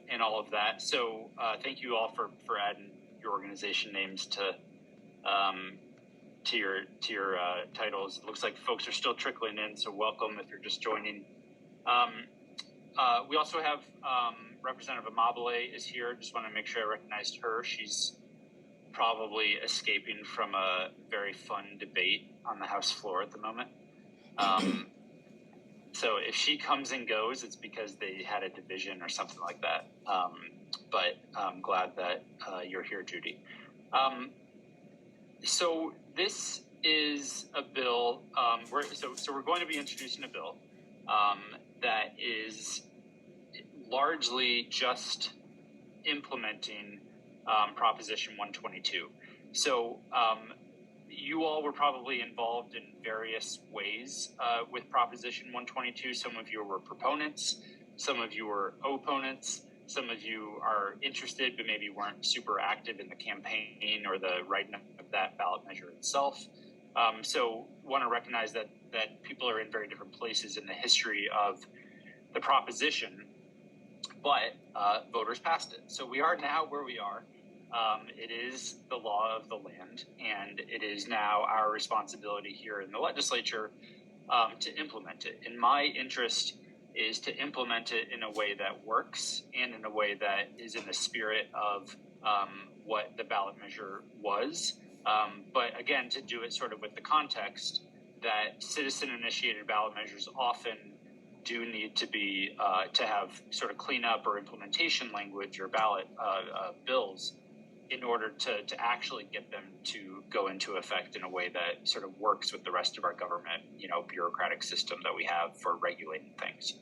and all of that. So thank you all for adding your organization names to your titles. It looks like folks are still trickling in, so welcome if you're just joining. We also have Representative Amabile is here. Just want to make sure I recognized her. She's probably escaping from a very fun debate on the House floor at the moment. So if she comes and goes, it's because they had a division or something like that. But I'm glad that you're here, Judy. So this is a bill. We're going to be introducing a bill that is largely just implementing Proposition 122. So you all were probably involved in various ways with Proposition 122. Some of you were proponents, some of you were opponents, some of you are interested but maybe weren't super active in the campaign or the writing of that ballot measure itself. So want to recognize that people are in very different places in the history of the proposition, but voters passed it. So we are now where we are. It is the law of the land, and it is now our responsibility here in the legislature to implement it. And my interest is to implement it in a way that works and in a way that is in the spirit of what the ballot measure was. But again, to do it sort of with the context that citizen-initiated ballot measures often do need to be to have sort of cleanup or implementation language or ballot bills in order to actually get them to go into effect in a way that sort of works with the rest of our government, bureaucratic system that we have for regulating things.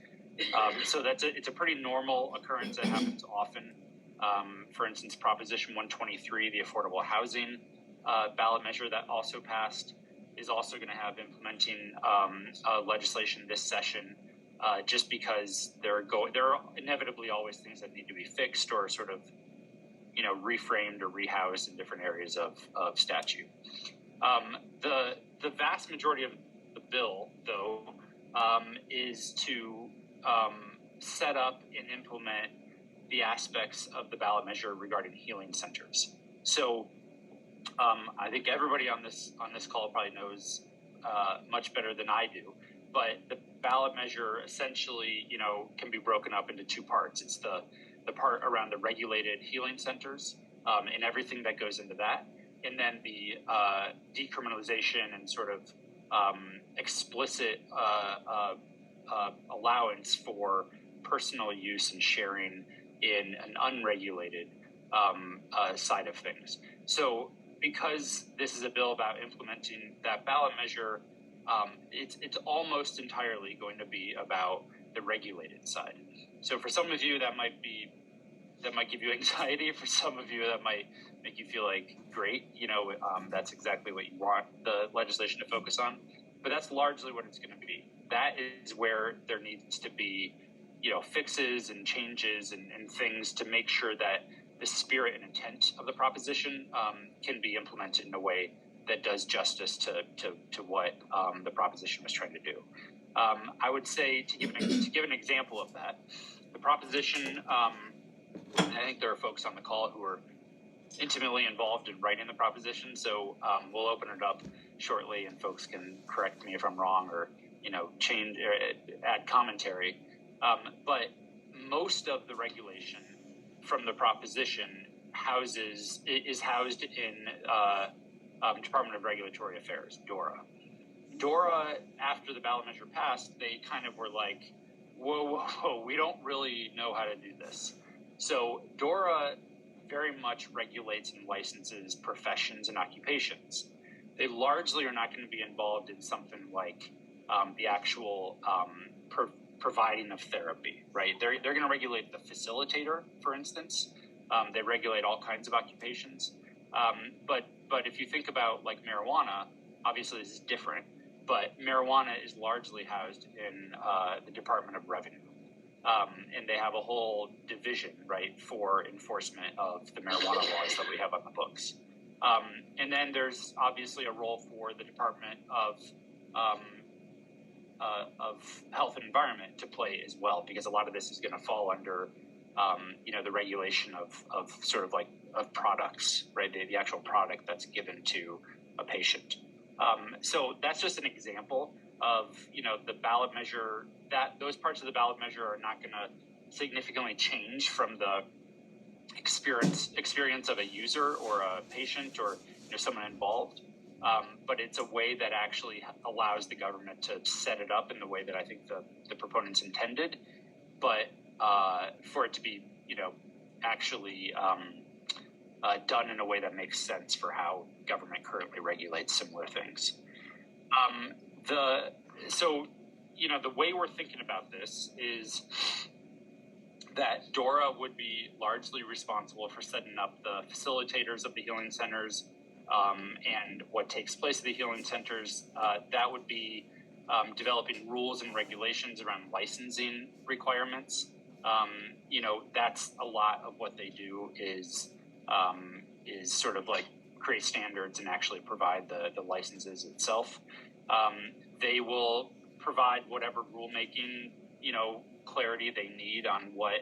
So it's a pretty normal occurrence that happens often. For instance, Proposition 123, the affordable housing ballot measure that also passed, is also going to have implementing legislation this session, just because there are inevitably always things that need to be fixed or sort of reframed or rehoused in different areas of statute. The vast majority of the bill, though, is to set up and implement the aspects of the ballot measure regarding healing centers. So I think everybody on this call probably knows much better than I do, but the ballot measure essentially, can be broken up into two parts. It's the part around the regulated healing centers and everything that goes into that, and then the decriminalization and sort of explicit allowance for personal use and sharing in an unregulated side of things. So because this is a bill about implementing that ballot measure, it's almost entirely going to be about the regulated side. So for some of you that might give you anxiety. For some of you that might make you feel like, great, that's exactly what you want the legislation to focus on. But that's largely what it's going to be. That is where there needs to be, fixes and changes and things to make sure that the spirit and intent of the proposition can be implemented in a way that does justice to what the proposition was trying to do. I would say, to give an example of that, the proposition, and I think there are folks on the call who are intimately involved in writing the proposition, so we'll open it up shortly and folks can correct me if I'm wrong or change or add commentary. But most of the regulation from the proposition is housed in Department of Regulatory Affairs, DORA. DORA, after the ballot measure passed, they kind of were like, whoa, we don't really know how to do this. So DORA very much regulates and licenses professions and occupations. They largely are not going to be involved in something like the actual providing of therapy, right? They're going to regulate the facilitator, for instance. They regulate all kinds of occupations. But if you think about like marijuana, obviously this is different, but marijuana is largely housed in the Department of Revenue. And they have a whole division, right, for enforcement of the marijuana laws that we have on the books. And then there's obviously a role for the Department of Health and Environment to play as well, because a lot of this is going to fall under the regulation of sort of like of products, right? The actual product that's given to a patient. So that's just an example of, the ballot measure, that those parts of the ballot measure are not going to significantly change from the experience of a user or a patient or someone involved. But it's a way that actually allows the government to set it up in the way that I think the proponents intended, but for it to be, actually done in a way that makes sense for how government currently regulates similar things. The way we're thinking about this is that DORA would be largely responsible for setting up the facilitators of the healing centers and what takes place at the healing centers. That would be developing rules and regulations around licensing requirements. That's a lot of what they do is sort of like create standards and actually provide the licenses itself. They will provide whatever rulemaking, clarity they need on what,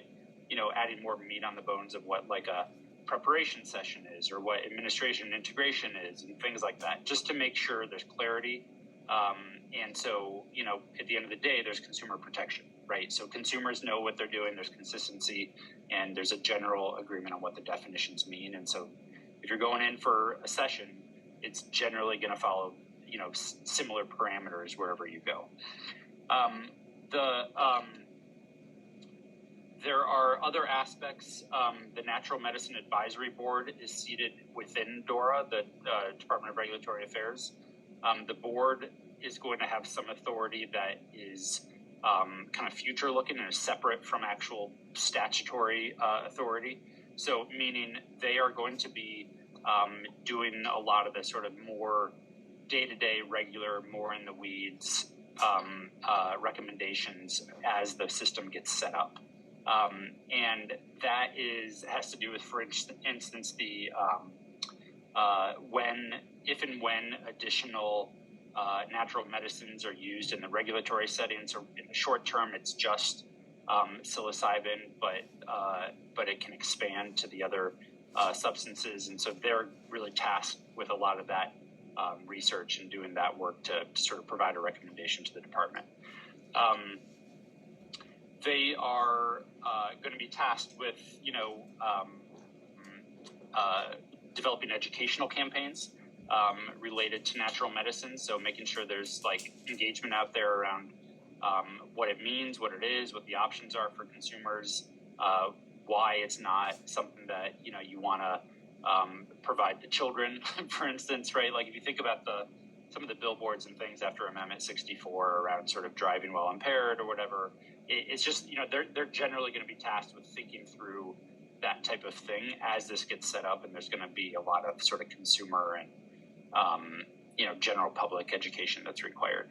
adding more meat on the bones of what like a preparation session is or what administration integration is and things like that, just to make sure there's clarity. And so, at the end of the day, there's consumer protection, right? So consumers know what they're doing, there's consistency, and there's a general agreement on what the definitions mean. And so if you're going in for a session, it's generally going to follow, similar parameters wherever you go. There are other aspects. The Natural Medicine Advisory Board is seated within DORA, the Department of Regulatory Affairs. The board is going to have some authority that is kind of future looking and is separate from actual statutory authority. So meaning they are going to be doing a lot of the sort of more day-to-day, regular, more in the weeds recommendations as the system gets set up. And that has to do with, for instance, the if and when additional natural medicines are used in the regulatory setting. So in the short term, it's just psilocybin, but it can expand to the other substances. And so they're really tasked with a lot of that research and doing that work to sort of provide a recommendation to the department. They are going to be tasked with, developing educational campaigns related to natural medicine. So making sure there's like engagement out there around what it means, what it is, what the options are for consumers, why it's not something that, you want to provide to children, for instance, right? Like if you think about some of the billboards and things after Amendment 64 around sort of driving while impaired or whatever, it's just, they're generally going to be tasked with thinking through that type of thing as this gets set up, and there's going to be a lot of sort of consumer and, general public education that's required.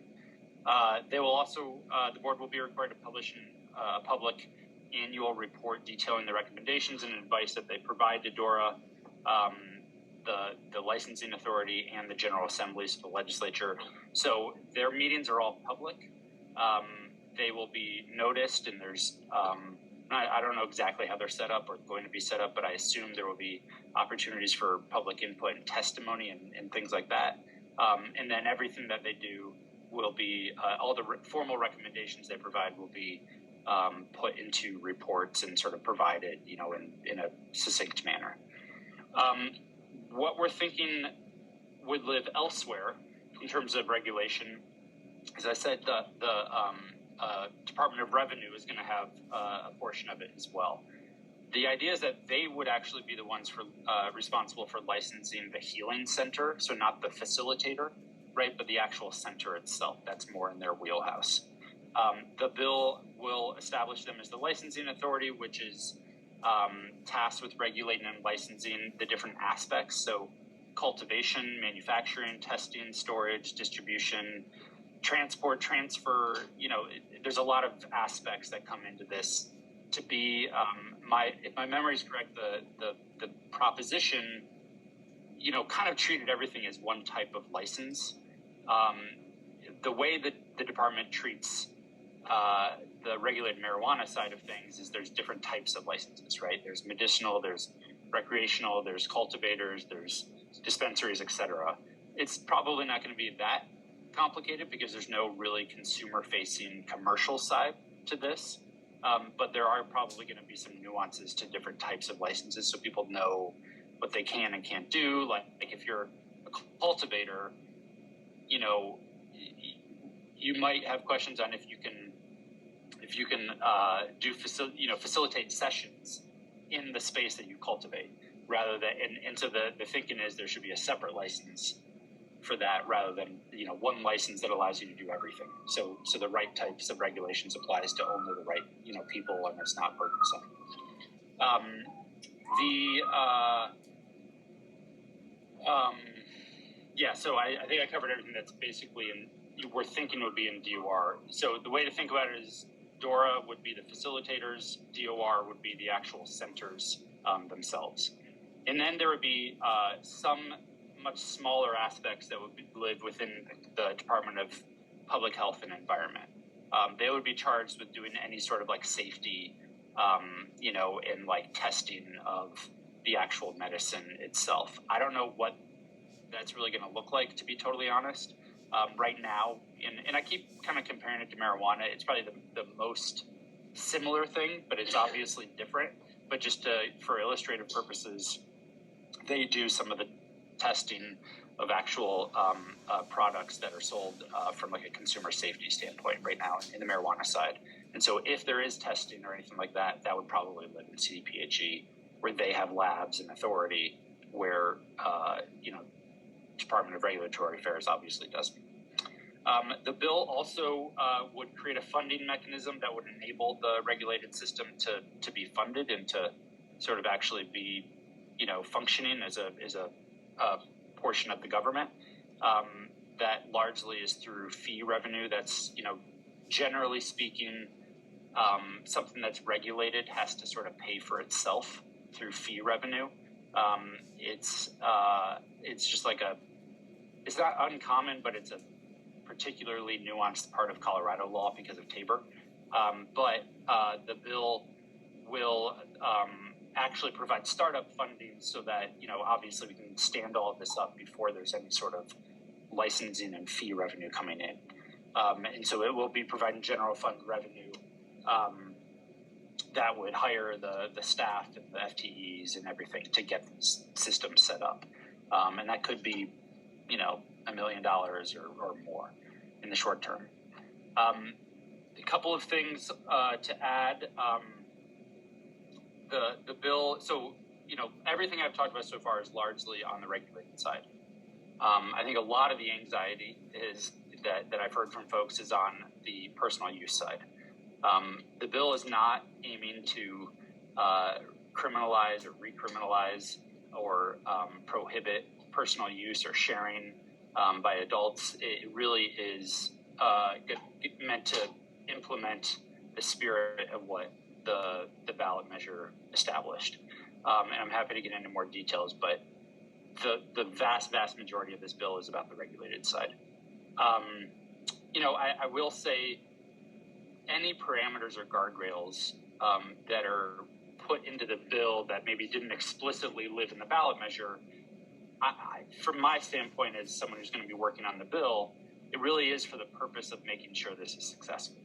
They will also, the board will be required to publish a public annual report detailing the recommendations and advice that they provide to DORA, the licensing authority, and the General Assembly, so the legislature. So their meetings are all public. They will be noticed, and there's, I don't know exactly how they're set up or going to be set up, but I assume there will be opportunities for public input and testimony and things like that. And then everything that they do will be, all the formal recommendations they provide will be put into reports and sort of provided, in a succinct manner. What we're thinking would live elsewhere in terms of regulation, as I said, the Department of Revenue is going to have a portion of it as well. The idea is that they would actually be the ones responsible for licensing the healing center, so not the facilitator, right, but the actual center itself. That's more in their wheelhouse. The bill will establish them as the licensing authority, which is tasked with regulating and licensing the different aspects, so cultivation, manufacturing, testing, storage, distribution, transport, transfer. There's a lot of aspects that come into this. To be, if my memory is correct, the proposition, kind of treated everything as one type of license. The way that the department treats the regulated marijuana side of things is there's different types of licenses, right? There's medicinal, there's recreational, there's cultivators, there's dispensaries, etc. It's probably not going to be that complicated because there's no really consumer-facing commercial side to this. But there are probably going to be some nuances to different types of licenses so people know what they can and can't do. Like if you're a cultivator, you know, you might have questions on if you can facilitate sessions in the space that you cultivate, rather than and so the thinking is there should be a separate license for that rather than one license that allows you to do everything. So the right types of regulations applies to only the right people, and it's not burdensome. So I think I covered everything that's basically we're thinking would be in DOR. So the way to think about it is DORA would be the facilitators, DOR would be the actual centers themselves. And then there would be some much smaller aspects that would live within the Department of Public Health and Environment. They would be charged with doing any sort of like safety, and like testing of the actual medicine itself. I don't know what that's really going to look like, to be totally honest. Right now, and I keep kind of comparing it to marijuana, it's probably the most similar thing, but it's obviously different. But just for illustrative purposes, they do some of the testing of actual products that are sold from like a consumer safety standpoint right now in the marijuana side. And so if there is testing or anything like that, that would probably live in CDPHE, where they have labs and authority, where Department of Regulatory Affairs obviously doesn't. The bill also would create a funding mechanism that would enable the regulated system to be funded and to sort of actually be, functioning as a portion of the government. That largely is through fee revenue. That's, generally speaking, something that's regulated has to sort of pay for itself through fee revenue. It's just like it's not uncommon, but it's a particularly nuanced part of Colorado law because of Tabor. But the bill will actually provide startup funding so that, obviously we can stand all of this up before there's any sort of licensing and fee revenue coming in. And so it will be providing general fund revenue that would hire the staff and the FTEs and everything to get this system set up. And that could be, $1 million or more in the short term. A couple of things to add. The bill, so, everything I've talked about so far is largely on the regulated side. I think a lot of the anxiety is that I've heard from folks is on the personal use side. The bill is not aiming to criminalize or recriminalize or prohibit personal use or sharing by adults. It really is meant to implement the spirit of what the ballot measure established. And I'm happy to get into more details, but the vast majority of this bill is about the regulated side. I will say any parameters or guardrails that are put into the bill that maybe didn't explicitly live in the ballot measure, from my standpoint as someone who's going to be working on the bill, it really is for the purpose of making sure this is successful.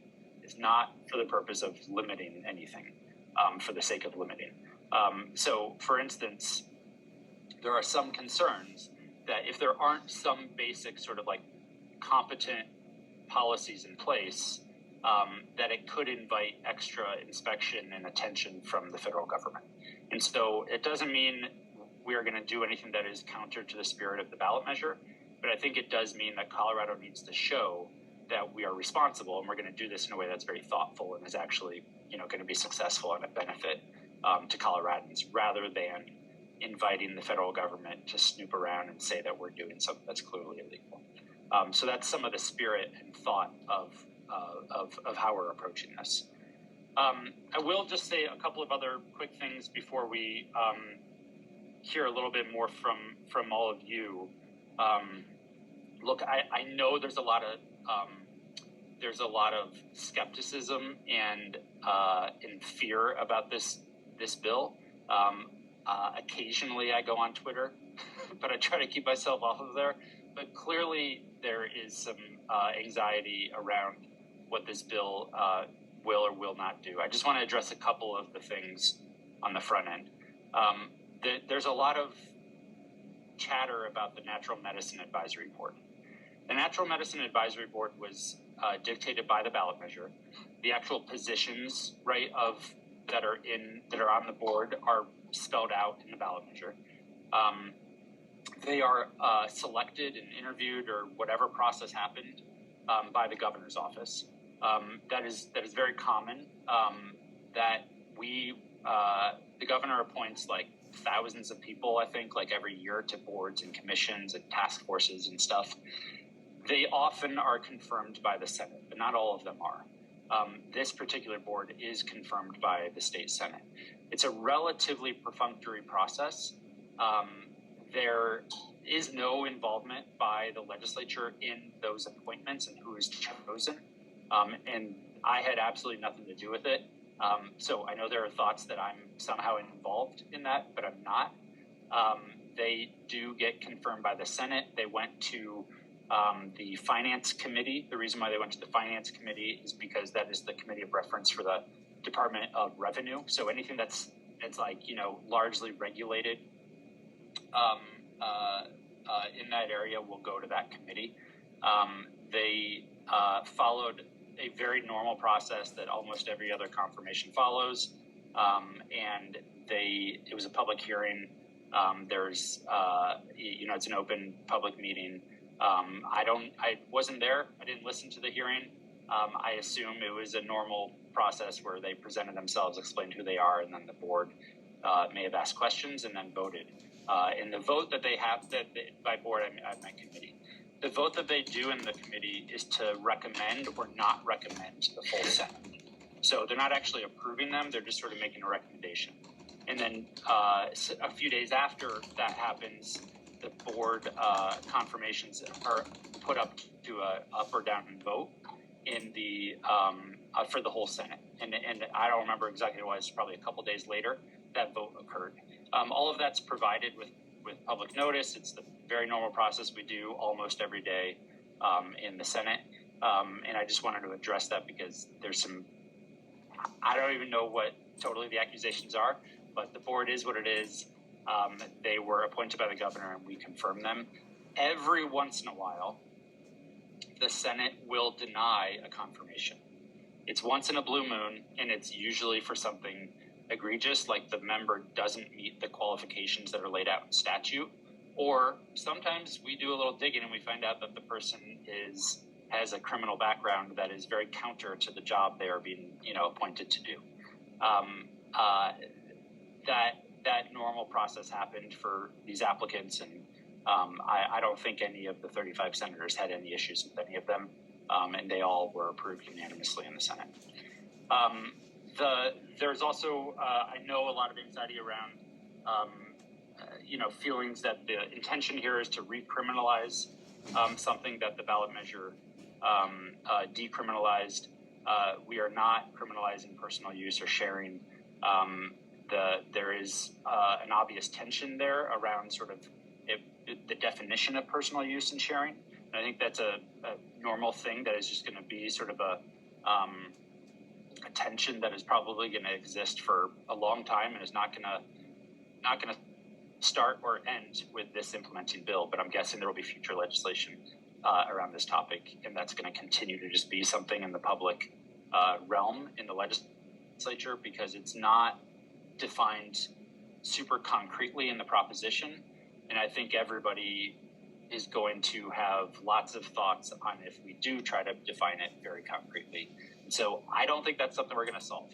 It's not for the purpose of limiting anything for the sake of limiting. So, for instance, there are some concerns that if there aren't some basic sort of like competent policies in place, that it could invite extra inspection and attention from the federal government. And so it doesn't mean we are going to do anything that is counter to the spirit of the ballot measure, but I think it does mean that Colorado needs to show that we are responsible, and we're going to do this in a way that's very thoughtful and is actually, going to be successful and a benefit to Coloradans, rather than inviting the federal government to snoop around and say that we're doing something that's clearly illegal. So that's some of the spirit and thought of how we're approaching this. I will just say a couple of other quick things before we hear a little bit more from all of you. Look, I know there's a lot of there's a lot of skepticism and fear about this bill. Occasionally I go on Twitter, but I try to keep myself off of there. But clearly there is some anxiety around what this bill will or will not do. I just want to address a couple of the things on the front end. There's a lot of chatter about the Natural Medicine Advisory Board. The Natural Medicine Advisory Board was dictated by the ballot measure. The actual positions, right, that are on the board are spelled out in the ballot measure. They are selected and interviewed, or whatever process happened, by the governor's office. That is very common. That the governor appoints like thousands of people, I think, like every year to boards and commissions and task forces and stuff. They often are confirmed by the Senate, but not all of them are. This particular board is confirmed by the state Senate. It's a relatively perfunctory process. There is no involvement by the legislature in those appointments and who is chosen. And I had absolutely nothing to do with it. So I know there are thoughts that I'm somehow involved in that, but I'm not. They do get confirmed by the Senate. They went to the Finance Committee. The reason why they went to the Finance Committee is because that is the committee of reference for the Department of Revenue. So anything that's like, largely regulated in that area will go to that committee. They followed a very normal process that almost every other confirmation follows, and it was a public hearing. There's it's an open public meeting. I wasn't there. I didn't listen to the hearing. I assume it was a normal process where they presented themselves, explained who they are, and then the board may have asked questions and then voted. And the vote that they have, by board, I meant committee. The vote that they do in the committee is to recommend or not recommend to the full Senate. So they're not actually approving them. They're just sort of making a recommendation. And then a few days after that happens, the board confirmations are put up to a up or down vote in the for the whole Senate. And I don't remember exactly what it was. Probably a couple days later that vote occurred. All of that's provided with public notice. It's the very normal process we do almost every day in the Senate. And I just wanted to address that because there's I don't even know what totally the accusations are, but the board is what it is. They were appointed by the governor and we confirm them. Every once in a while, the Senate will deny a confirmation. It's once in a blue moon, and it's usually for something egregious, like the member doesn't meet the qualifications that are laid out in statute, or sometimes we do a little digging and we find out that the person has a criminal background that is very counter to the job they are being appointed to do. That normal process happened for these applicants, and I don't think any of the 35 senators had any issues with any of them, and they all were approved unanimously in the Senate. There's also, I know, a lot of anxiety around, feelings that the intention here is to recriminalize something that the ballot measure decriminalized. We are not criminalizing personal use or sharing. There is an obvious tension there around sort of the definition of personal use and sharing. And I think that's a normal thing that is just going to be sort of a tension that is probably going to exist for a long time and is not going to start or end with this implementing bill. But I'm guessing there will be future legislation around this topic, and that's going to continue to just be something in the public realm in the legislature because it's not defined super concretely in the proposition. And I think everybody is going to have lots of thoughts on if we do try to define it very concretely. And so I don't think that's something we're going to solve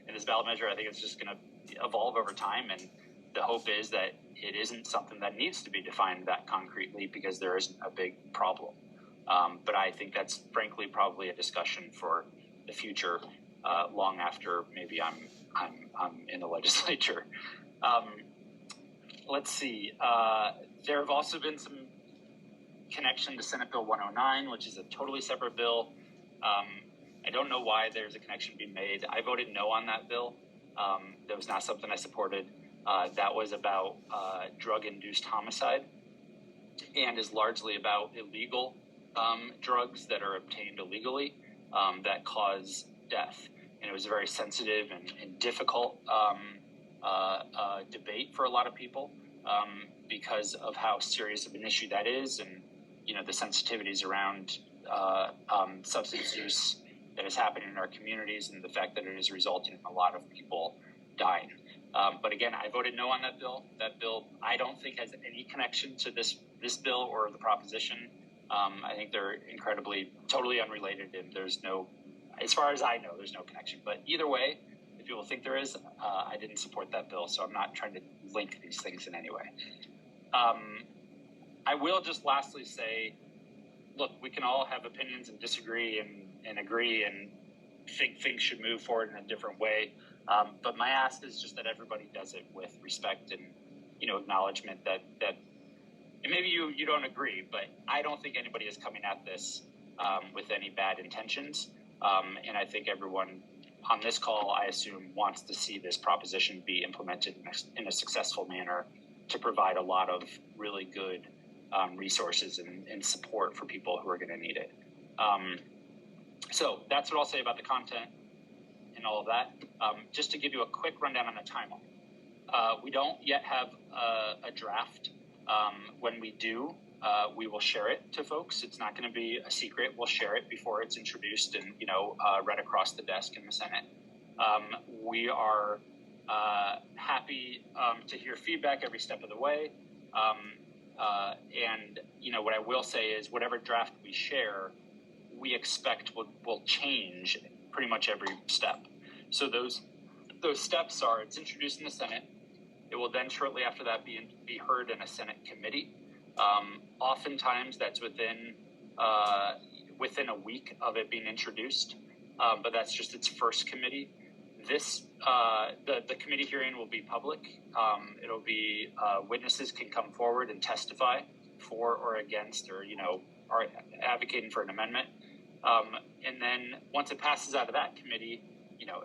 in this ballot measure. I think it's just going to evolve over time. And the hope is that it isn't something that needs to be defined that concretely because there isn't a big problem. But I think that's frankly probably a discussion for the future, long after maybe I'm in the legislature. Let's see. There have also been some connection to Senate Bill 109, which is a totally separate bill. I don't know why there's a connection being made. I voted no on that bill. That was not something I supported. That was about drug-induced homicide and is largely about illegal drugs that are obtained illegally that cause death. And it was a very sensitive and difficult debate for a lot of people because of how serious of an issue that is, and the sensitivities around substance use that is happening in our communities, and the fact that it is resulting in a lot of people dying. But again, I voted no on that bill. That bill, I don't think, has any connection to this bill or the proposition. I think they're totally unrelated, and there's no, as far as I know, there's no connection. But either way, if people think there is, I didn't support that bill, so I'm not trying to link these things in any way. I will just lastly say, look, we can all have opinions and disagree and agree and think things should move forward in a different way. But my ask is just that everybody does it with respect and, acknowledgement that and maybe you don't agree, but I don't think anybody is coming at this with any bad intentions. And I think everyone on this call, I assume, wants to see this proposition be implemented in a successful manner to provide a lot of really good resources and support for people who are going to need it. So that's what I'll say about the content and all of that. Just to give you a quick rundown on the timeline. We don't yet have a draft. When we do, we will share it to folks. It's not going to be a secret. We'll share it before it's introduced and, read across the desk in the Senate. We are happy to hear feedback every step of the way. And, what I will say is whatever draft we share, we expect will change pretty much every step. So those steps are, it's introduced in the Senate. It will then shortly after that be heard in a Senate committee. Oftentimes that's within a week of it being introduced, but that's just its first committee. This the committee hearing will be public. It'll be witnesses can come forward and testify for or against, or are advocating for an amendment. And then once it passes out of that committee,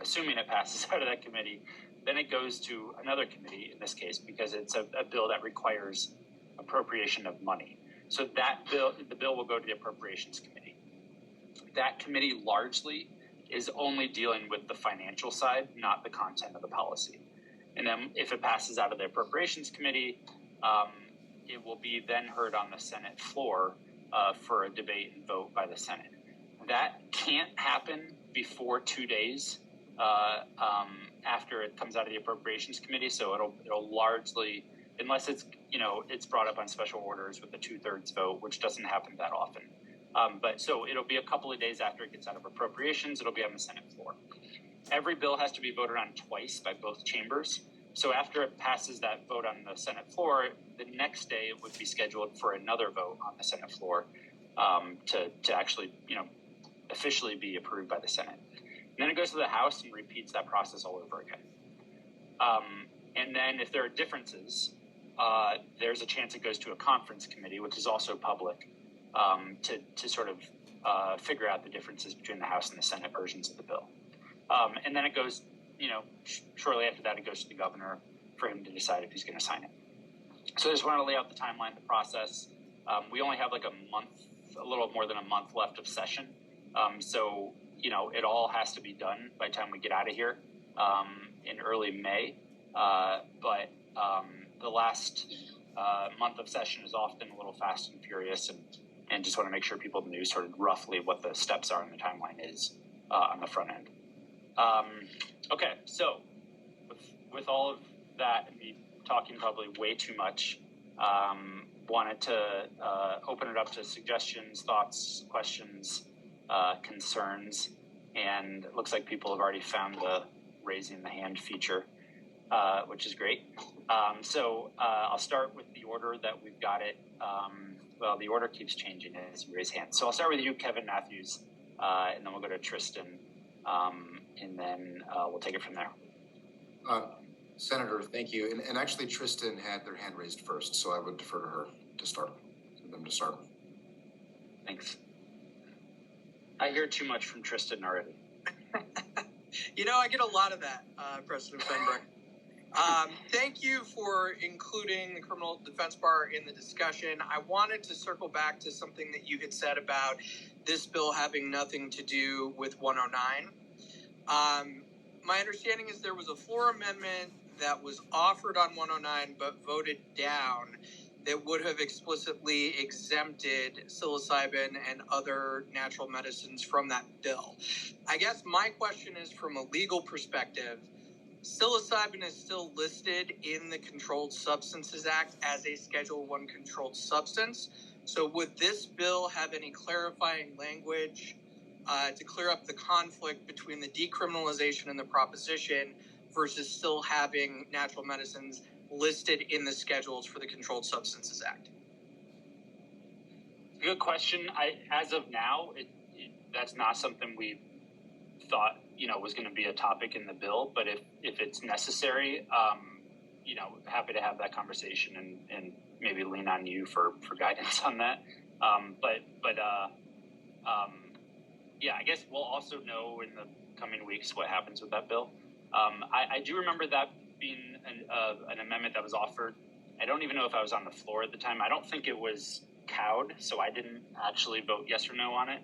assuming it passes out of that committee, then it goes to another committee in this case, because it's a bill that requires appropriation of money. So the bill will go to the Appropriations Committee. That committee largely is only dealing with the financial side, not the content of the policy. And then if it passes out of the Appropriations Committee, it will be then heard on the Senate floor for a debate and vote by the Senate. That can't happen before 2 days after it comes out of the Appropriations Committee. So it'll largely, unless it's brought up on special orders with a 2/3 vote, which doesn't happen that often. But so it'll be a couple of days after it gets out of appropriations. It'll be on the Senate floor. Every bill has to be voted on twice by both chambers. So after it passes that vote on the Senate floor, the next day it would be scheduled for another vote on the Senate floor to actually, officially be approved by the Senate. And then it goes to the House and repeats that process all over again. And then if there are differences, there's a chance it goes to a conference committee, which is also public, to sort of figure out the differences between the House and the Senate versions of the bill. And then it goes, shortly after that, it goes to the governor for him to decide if he's going to sign it. So I just want to lay out the timeline, the process. We only have like a little more than a month left of session. So, it all has to be done by the time we get out of here in early May. But the last month of session is often a little fast and furious, and just want to make sure people knew sort of roughly what the steps are and the timeline is on the front end. Okay, so with all of that, and me talking probably way too much, wanted to open it up to suggestions, thoughts, questions, concerns, and it looks like people have already found the raising the hand feature, which is great. So I'll start with the order that we've got it. Well, the order keeps changing as you raise hands. So I'll start with you, Kevin Matthews, and then we'll go to Tristan, and then we'll take it from there. Senator, thank you. And actually, Tristan had their hand raised first, so I would defer to her to start. For them to start. Thanks. I hear too much from Tristan already. I get a lot of that, President Fenberg. Thank you for including the criminal defense bar in the discussion. I wanted to circle back to something that you had said about this bill having nothing to do with 109. My understanding is there was a floor amendment that was offered on 109 but voted down that would have explicitly exempted psilocybin and other natural medicines from that bill. I guess my question is, from a legal perspective, psilocybin is still listed in the Controlled Substances Act as a Schedule I controlled substance. So would this bill have any clarifying language to clear up the conflict between the decriminalization and the proposition versus still having natural medicines listed in the schedules for the Controlled Substances Act? Good question. As of now, that's not something we thought was going to be a topic in the bill. But if it's necessary, happy to have that conversation and maybe lean on you for guidance on that. Yeah, I guess we'll also know in the coming weeks what happens with that bill. I do remember that being an amendment that was offered. I don't even know if I was on the floor at the time. I don't think it was cowed, so I didn't actually vote yes or no on it.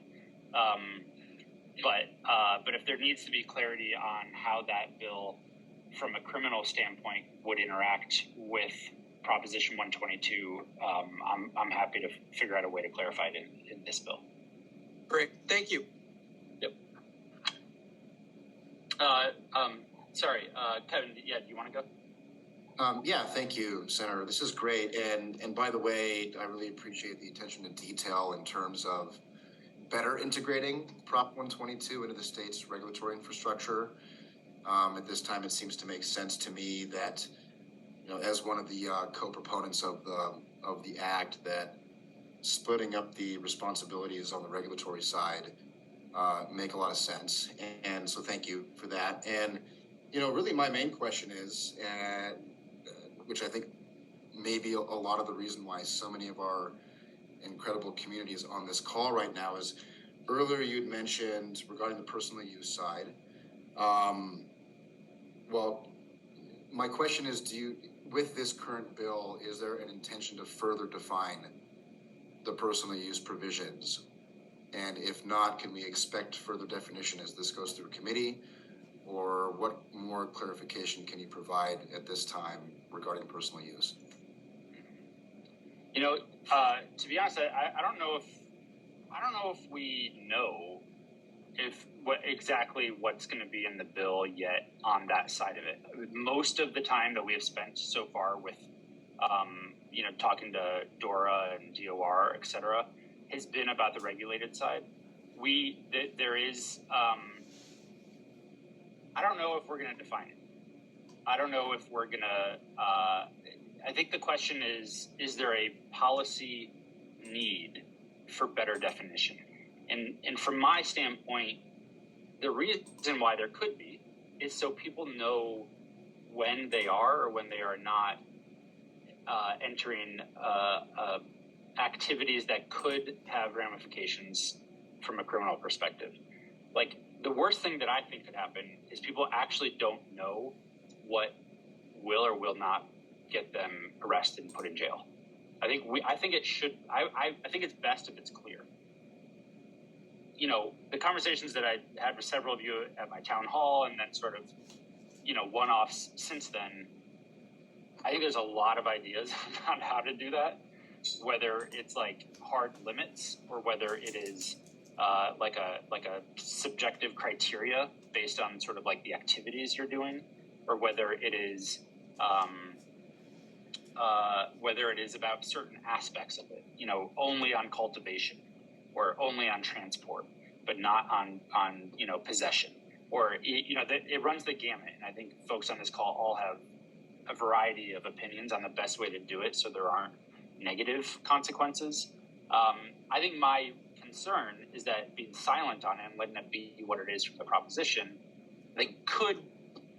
But if there needs to be clarity on how that bill, from a criminal standpoint, would interact with Proposition 122, I'm happy to figure out a way to clarify it in this bill. Great, thank you. Yep. Sorry, Kevin, do you want to go? Yeah, thank you, Senator. This is great. And by the way, I really appreciate the attention to detail in terms of better integrating Prop 122 into the state's regulatory infrastructure. At this time, it seems to make sense to me that, as one of the co-proponents of the act, that splitting up the responsibilities on the regulatory side make a lot of sense. And so thank you for that. And, really my main question is, which I think may be a lot of the reason why so many of our incredible communities on this call right now, is earlier you'd mentioned regarding the personal use side. Well, my question is, with this current bill, is there an intention to further define the personal use provisions? And if not, can we expect further definition as this goes through committee? Or what more clarification can you provide at this time regarding personal use? To be honest, I don't know if we know exactly what's going to be in the bill yet on that side of it. Most of the time that we have spent so far with, talking to DORA and DOR, et cetera, has been about the regulated side. There is, I don't know if we're going to define it. I don't know if we're going to, I think the question is there a policy need for better definition? And from my standpoint, the reason why there could be is so people know when they are or when they are not entering activities that could have ramifications from a criminal perspective. Like, the worst thing that I think could happen is people actually don't know what will or will not get them arrested and put in jail. I think it's best if it's clear. The conversations that I had with several of you at my town hall and then sort of, one-offs since then, I think there's a lot of ideas on how to do that, whether it's like hard limits or whether it is like a subjective criteria based on sort of like the activities you're doing, or whether it is about certain aspects of it, only on cultivation or only on transport, but not on possession, or it runs the gamut. And I think folks on this call all have a variety of opinions on the best way to do it so there aren't negative consequences. I think my concern is that being silent on it and letting it be what it is from the proposition, they could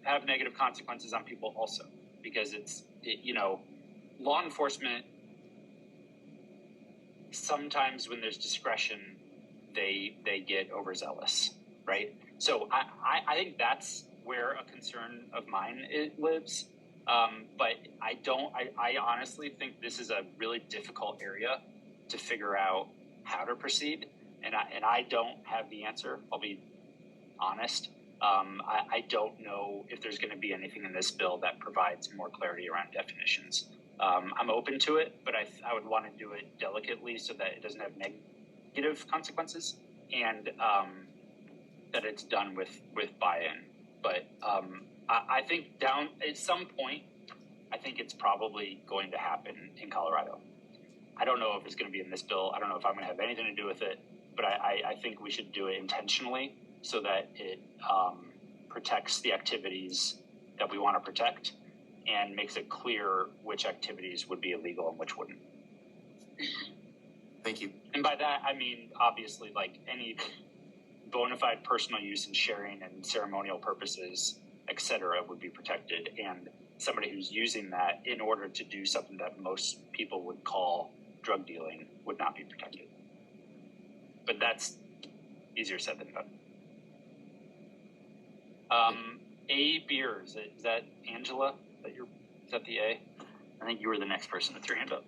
have negative consequences on people also, because law enforcement, sometimes when there's discretion, they get overzealous, right? So I think that's where a concern of mine lives. But I honestly think this is a really difficult area to figure out how to proceed. And I don't have the answer. I'll be honest. I don't know if there's going to be anything in this bill that provides more clarity around definitions. I'm open to it, but I would want to do it delicately so that it doesn't have negative consequences, and that it's done with buy-in. But I think down at some point, I think it's probably going to happen in Colorado. I don't know if it's going to be in this bill. I don't know if I'm going to have anything to do with it, but I think we should do it intentionally so that it protects the activities that we want to protect and makes it clear which activities would be illegal and which wouldn't. Thank you. And by that, I mean, obviously, like any bona fide personal use and sharing and ceremonial purposes, et cetera, would be protected. And somebody who's using that in order to do something that most people would call drug dealing would not be protected. But that's easier said than done. A beers, is that Angela? Is that the A? I think you were the next person with your hand up.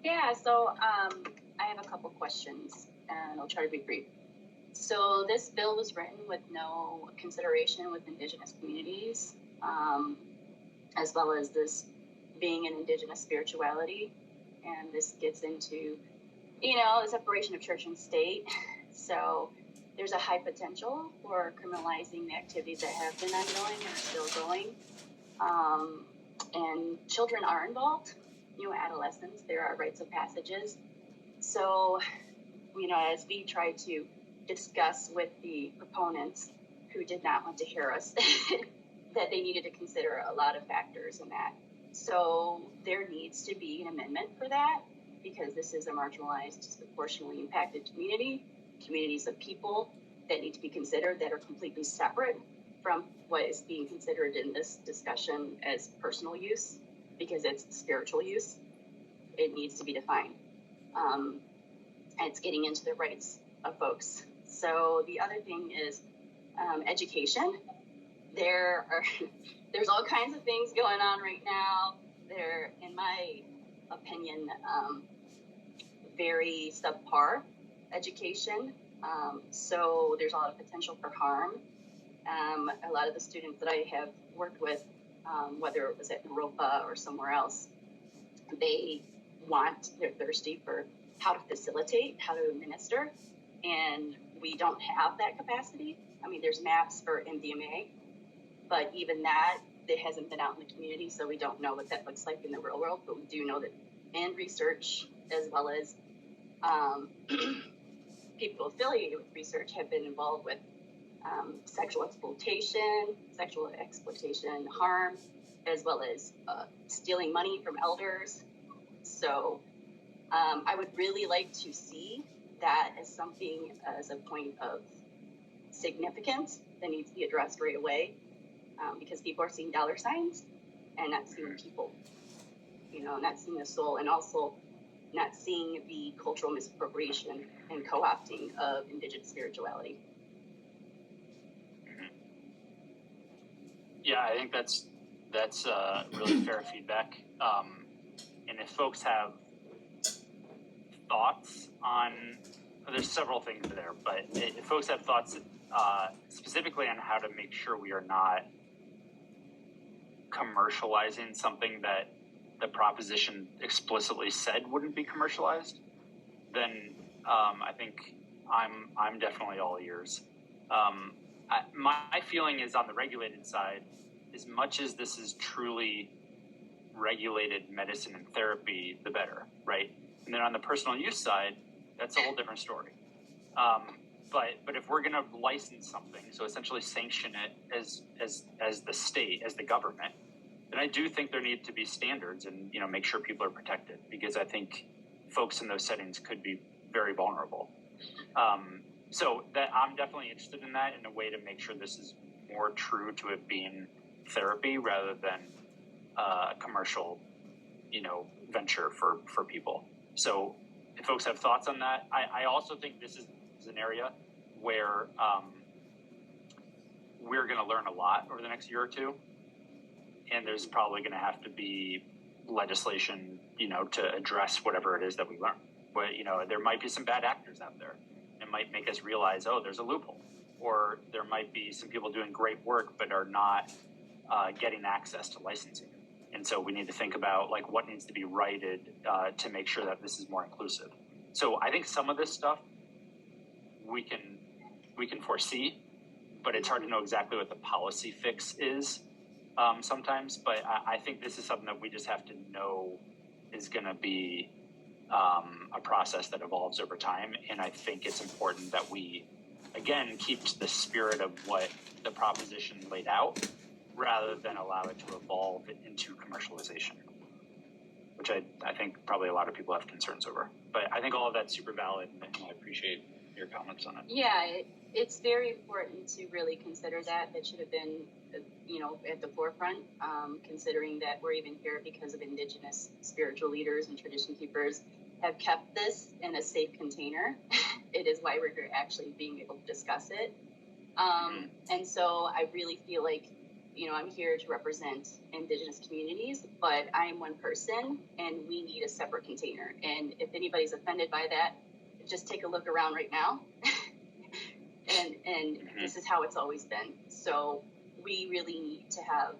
Yeah, so I have a couple questions, and I'll try to be brief. So this bill was written with no consideration with Indigenous communities, as well as this being an Indigenous spirituality, and this gets into, the separation of church and state. So there's a high potential for criminalizing the activities that have been ongoing and are still going. And children are involved, adolescents, there are rites of passages. So, as we try to discuss with the proponents who did not want to hear us, that they needed to consider a lot of factors in that. So there needs to be an amendment for that, because this is a marginalized, disproportionately impacted communities of people that need to be considered that are completely separate from what is being considered in this discussion as personal use, because it's spiritual use. It needs to be defined. It's getting into the rights of folks. So the other thing is education. There's all kinds of things going on right now. They're, in my opinion, very subpar education. So there's a lot of potential for harm. A lot of the students that I have worked with, whether it was at Europa or somewhere else, they're thirsty for how to facilitate, how to administer, and we don't have that capacity. I mean, there's maps for MDMA, but even that, it hasn't been out in the community, so we don't know what that looks like in the real world, but we do know that in research, as well as people affiliated with research have been involved with sexual exploitation, harm, as well as stealing money from elders. So I would really like to see that as something, as a point of significance that needs to be addressed right away, because people are seeing dollar signs and not seeing people, not seeing the soul, and also not seeing the cultural misappropriation and co-opting of Indigenous spirituality. Yeah, I think that's really fair feedback. And if folks have thoughts on, there's several things there, but if folks have thoughts specifically on how to make sure we are not commercializing something that the proposition explicitly said wouldn't be commercialized, then I think I'm definitely all ears. My feeling is on the regulated side, as much as this is truly regulated medicine and therapy, the better, right? And then on the personal use side, that's a whole different story. But if we're going to license something, so essentially sanction it as the state, as the government, then I do think there need to be standards and make sure people are protected, because I think folks in those settings could be very vulnerable. So that I'm definitely interested in that, in a way to make sure this is more true to it being therapy rather than a commercial, venture for people. So if folks have thoughts on that. I also think this is an area where we're going to learn a lot over the next year or two, and there's probably going to have to be legislation, to address whatever it is that we learn. But, there might be some bad actors out there. It might make us realize, there's a loophole, or there might be some people doing great work but are not getting access to licensing. And so we need to think about what needs to be righted to make sure that this is more inclusive. So I think some of this stuff we can foresee, but it's hard to know exactly what the policy fix is sometimes. But I think this is something that we just have to know is going to be a process that evolves over time. And I think it's important that we, again, keep to the spirit of what the proposition laid out, rather than allow it to evolve into commercialization, which I think probably a lot of people have concerns over. But I think all of that's super valid, and I appreciate your comments on it. Yeah, it's very important to really consider that. That should have been, at the forefront, considering that we're even here because of Indigenous spiritual leaders and tradition keepers have kept this in a safe container. It is why we're here actually being able to discuss it. And so I really feel like, I'm here to represent Indigenous communities, but I am one person and we need a separate container. And if anybody's offended by that, just take a look around right now. and this is how it's always been. So we really need to have,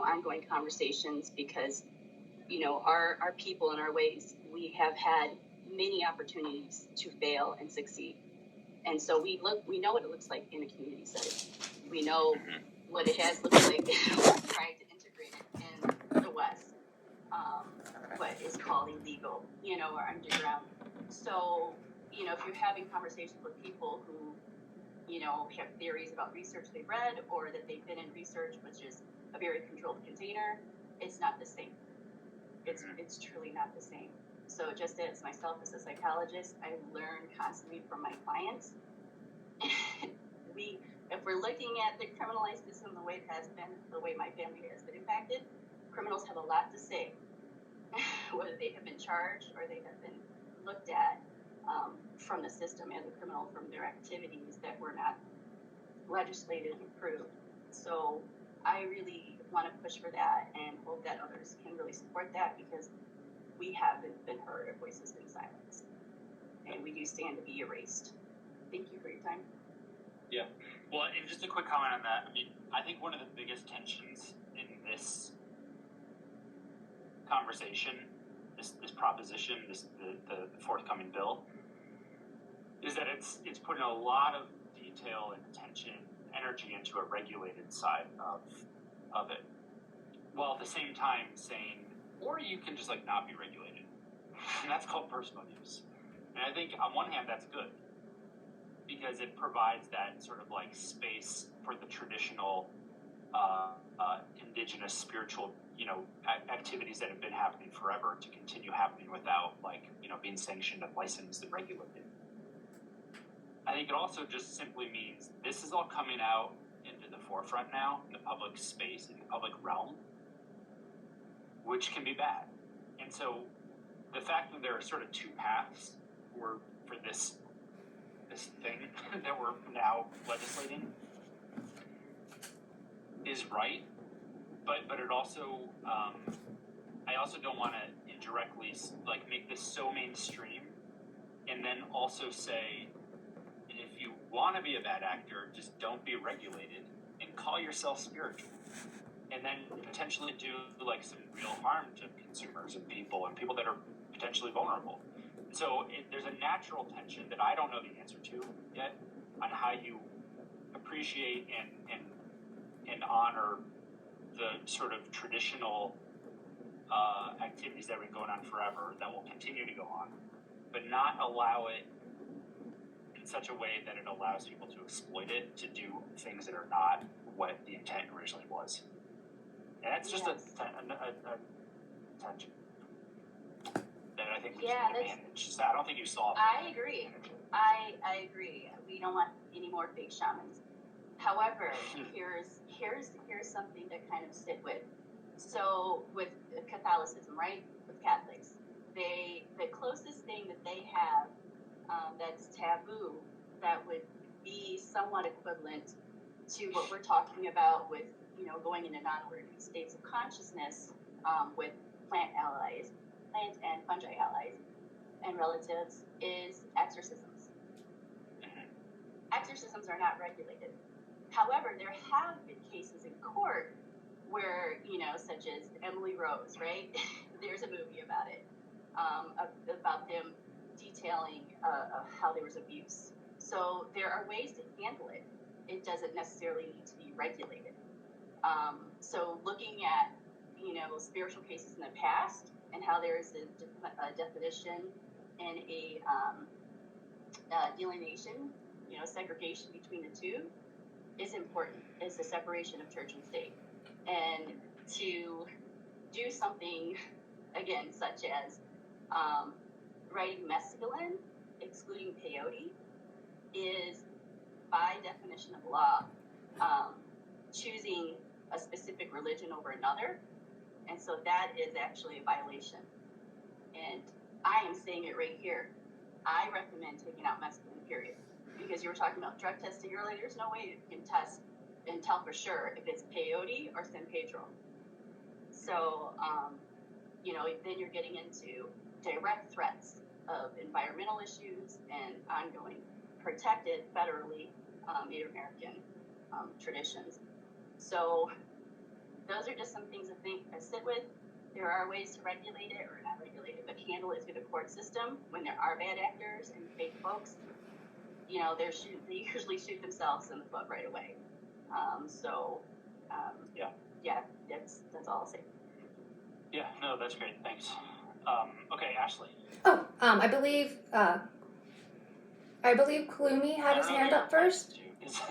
ongoing conversations because, our people and our ways, we have had many opportunities to fail and succeed. And so we know what it looks like in a community setting. We know what it has looked like trying to integrate it in the West, what is called illegal, or underground. So, if you're having conversations with people who, have theories about research they've read or that they've been in research, which is a very controlled container, it's not the same. It's truly not the same. So just as myself as a psychologist, I learn constantly from my clients. If we're looking at the criminalized system the way it has been, the way my family has been impacted, criminals have a lot to say, whether they have been charged or they have been looked at from the system as a criminal from their activities that were not legislated and approved. So I really want to push for that and hope that others can really support that because we haven't been heard, our voices been silenced, and we do stand to be erased. Thank you for your time. Yeah. Well, and just a quick comment on that. I think one of the biggest tensions in this conversation, this proposition, the forthcoming bill, is that it's putting a lot of detail and attention, energy into a regulated side of it, while at the same time saying, or you can just not be regulated, and that's called personal use. And I think on one hand that's good, because it provides that sort of space for the traditional Indigenous spiritual, activities that have been happening forever to continue happening without being sanctioned and licensed and regulated. I think it also just simply means this is all coming out into the forefront now, in the public space, in the public realm, which can be bad. And so the fact that there are sort of two paths for this thing that we're now legislating is right, but it also I also don't want to indirectly make this so mainstream and then also say, if you want to be a bad actor, just don't be regulated and call yourself spiritual, and then potentially do some real harm to consumers and people that are potentially vulnerable. So there's a natural tension that I don't know the answer to yet on how you appreciate and honor the sort of traditional activities that have been going on forever that will continue to go on, but not allow it in such a way that it allows people to exploit it to do things that are not what the intent originally was. And that's just a tension that I think we just need to manage. So I don't think you solved it. I agree. I agree. We don't want any more fake shamans. However, here's something to kind of sit with. So with Catholicism, right? With Catholics, the closest thing that they have that's taboo that would be somewhat equivalent to what we're talking about with, going into non-awakened states of consciousness with plant allies, plant and fungi allies and relatives is exorcisms. Exorcisms are not regulated. However, there have been cases in court where, such as Emily Rose, right? There's a movie about it, about them detailing how there was abuse. So there are ways to handle it. It doesn't necessarily need to be regulated. So looking at, spiritual cases in the past and how there is a definition and a delineation, segregation between the two is important. It's the separation of church and state. And to do something, again, such as writing mescaline, excluding peyote, is by definition of law choosing a specific religion over another. And so that is actually a violation. And I am saying it right here. I recommend taking out mescaline, period. Because you were talking about drug testing earlier, there's no way you can test and tell for sure if it's peyote or San Pedro. So, then you're getting into direct threats of environmental issues and ongoing protected federally Native American traditions. So those are just some things I sit with. There are ways to regulate it or not regulate it, but handle it through the court system. When there are bad actors and fake folks, they usually shoot themselves in the foot right away. Yeah, that's all I'll say. Yeah, no, that's great. Thanks. Okay, Ashley. Oh, I believe Kalumi had his hand up first.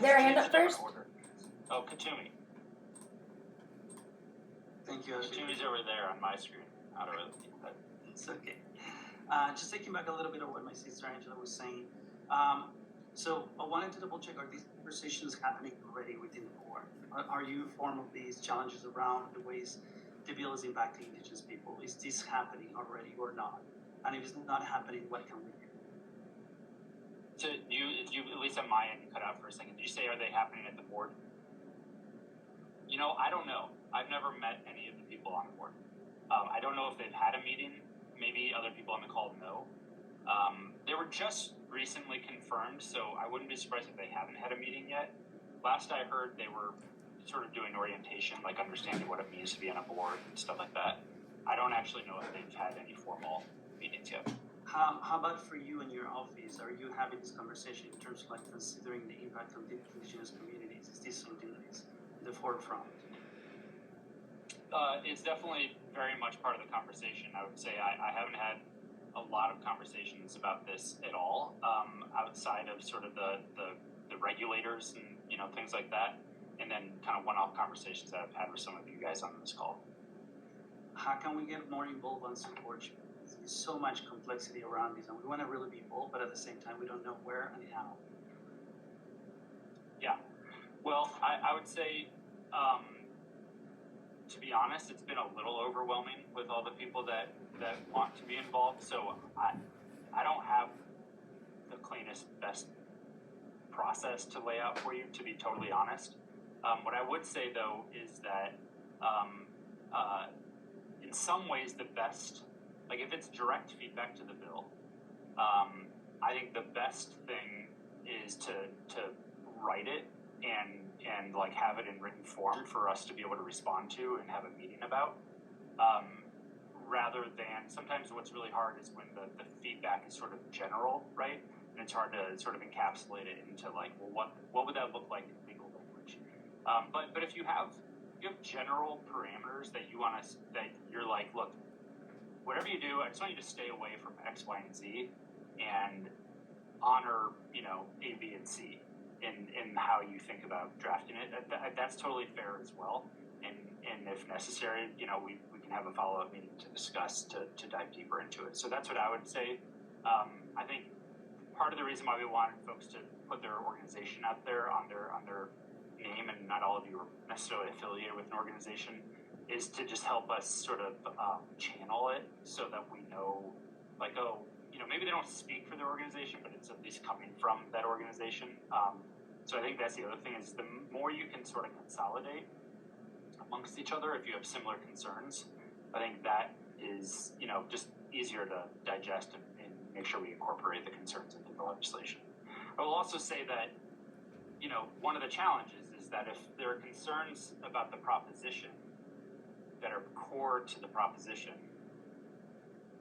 Their hand up first. Oh, Katumi. Thank you, Ashley. Katumi's over there on my screen. I don't really think that. It's okay. Just taking back a little bit of what my sister Angela was saying. So I wanted to double check, are these conversations happening already within the board? Are you informed of these challenges around the ways the bill is impacting Indigenous people? Is this happening already or not? And if it's not happening, what can we do? So you at least on my end, you cut out for a second. Did you say, are they happening at the board? I don't know. I've never met any of the people on the board. I don't know if they've had a meeting. Maybe other people on the call know. They were just recently confirmed, so I wouldn't be surprised if they haven't had a meeting yet. Last I heard, they were sort of doing orientation, like understanding what it means to be on a board and stuff like that. I don't actually know if they've had any formal meetings yet. How about for you and your office? Are you having this conversation in terms of like considering the impact on the Indigenous communities? Is this something that is in the forefront? It's definitely very much part of the conversation. I would say I haven't had a lot of conversations about this at all, outside of sort of the regulators and things like that, and then kind of one-off conversations that I've had with some of you guys on this call. How can we get more involved and support you? There's so much complexity around this, and we want to really be involved, but at the same time, we don't know where and how. Yeah, well, I would say, to be honest, it's been a little overwhelming with all the people that want to be involved. So I don't have the cleanest, best process to lay out for you, to be totally honest. What I would say though is that in some ways the best, like if it's direct feedback to the bill, I think the best thing is to write it and like have it in written form for us to be able to respond to and have a meeting about, rather than sometimes what's really hard is when the feedback is sort of general, right? And it's hard to sort of encapsulate it into like, well, what would that look like in legal language? But if you have general parameters that you want to, that you're like, look, whatever you do, I just want you to stay away from X, Y, and Z, and honor, A, B, and C in how you think about drafting it. That's totally fair as well. And if necessary, we can have a follow-up meeting to discuss, to dive deeper into it. So that's what I would say. I think part of the reason why we wanted folks to put their organization out there on their name, and not all of you are necessarily affiliated with an organization, is to just help us sort of channel it so that we know, like, oh, maybe they don't speak for their organization, but it's at least coming from that organization. So I think that's the other thing, is the more you can sort of consolidate amongst each other if you have similar concerns, I think that is, just easier to digest and make sure we incorporate the concerns into the legislation. I will also say that, one of the challenges is that if there are concerns about the proposition that are core to the proposition,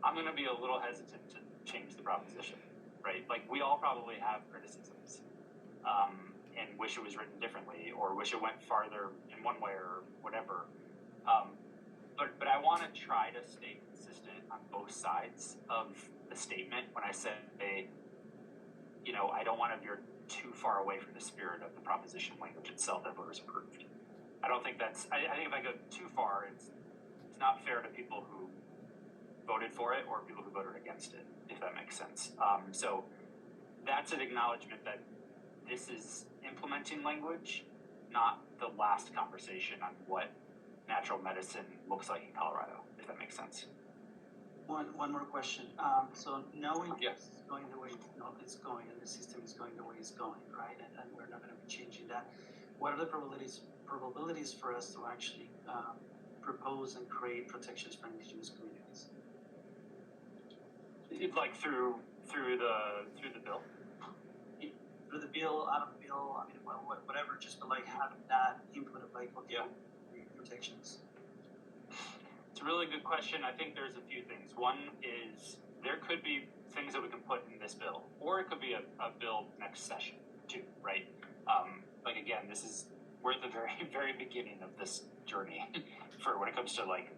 I'm going to be a little hesitant to change the proposition, right? Like, we all probably have criticisms and wish it was written differently, or wish it went farther in one way, or whatever. But I want to try to stay consistent on both sides of the statement when I say, I don't want to veer too far away from the spirit of the proposition language itself that voters approved. I don't think that's, I think if I go too far, it's not fair to people who voted for it or people who voted against it, if that makes sense. So that's an acknowledgement that this is implementing language, not the last conversation on what natural medicine looks like in Colorado, if that makes sense. One more question. So knowing Yes. it's going the way it's going, and the system is going the way it's going, right? And we're not going to be changing that. What are the probabilities for us to actually propose and create protections for indigenous communities? Like through the bill. Through the bill, out of the bill, I mean, whatever. Just like having that input of like, okay, protections. It's a really good question. I think there's a few things. One is there could be things that we can put in this bill, or it could be a bill next session too, right? Like, again, we're at the very, very beginning of this journey for when it comes to like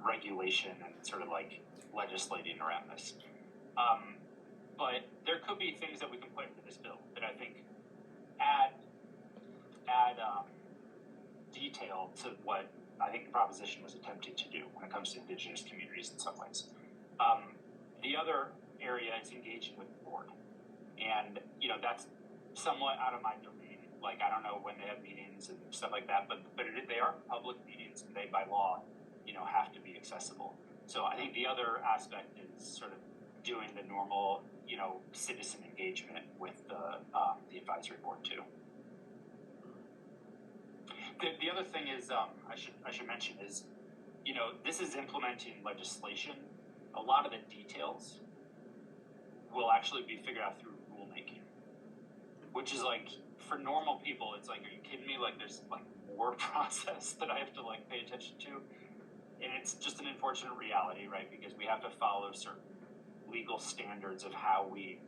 regulation and sort of like legislating around this. But there could be things that we can put into this bill that I think add detail to what I think the proposition was attempting to do when it comes to indigenous communities in some ways. The other area is engaging with the board, and that's somewhat out of my domain. Like, I don't know when they have meetings and stuff like that, but they are public meetings, and they by law, have to be accessible. So I think the other aspect is sort of doing the normal, citizen engagement with the advisory board too. The other thing is, I should mention is, this is implementing legislation. A lot of the details will actually be figured out through rulemaking, which is like, for normal people, it's like, are you kidding me? Like, there's like more process that I have to like pay attention to, and it's just an unfortunate reality, right? Because we have to follow certain legal standards of how we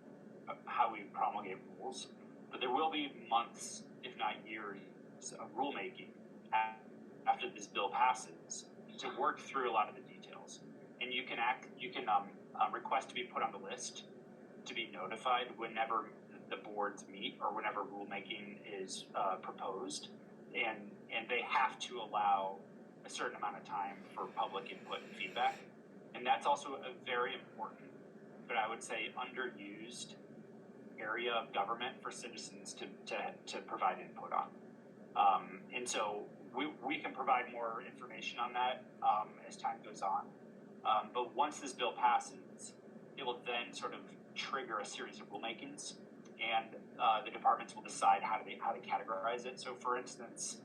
promulgate rules, but there will be months, if not years, of rulemaking after this bill passes to work through a lot of the details. And you can request to be put on the list to be notified whenever the boards meet or whenever rulemaking is proposed, and they have to allow a certain amount of time for public input and feedback. And that's also a very important, but I would say underused area of government for citizens to provide input on. And so we can provide more information on that as time goes on. But once this bill passes, it will then sort of trigger a series of rulemakings, and the departments will decide how to categorize it. So, for instance,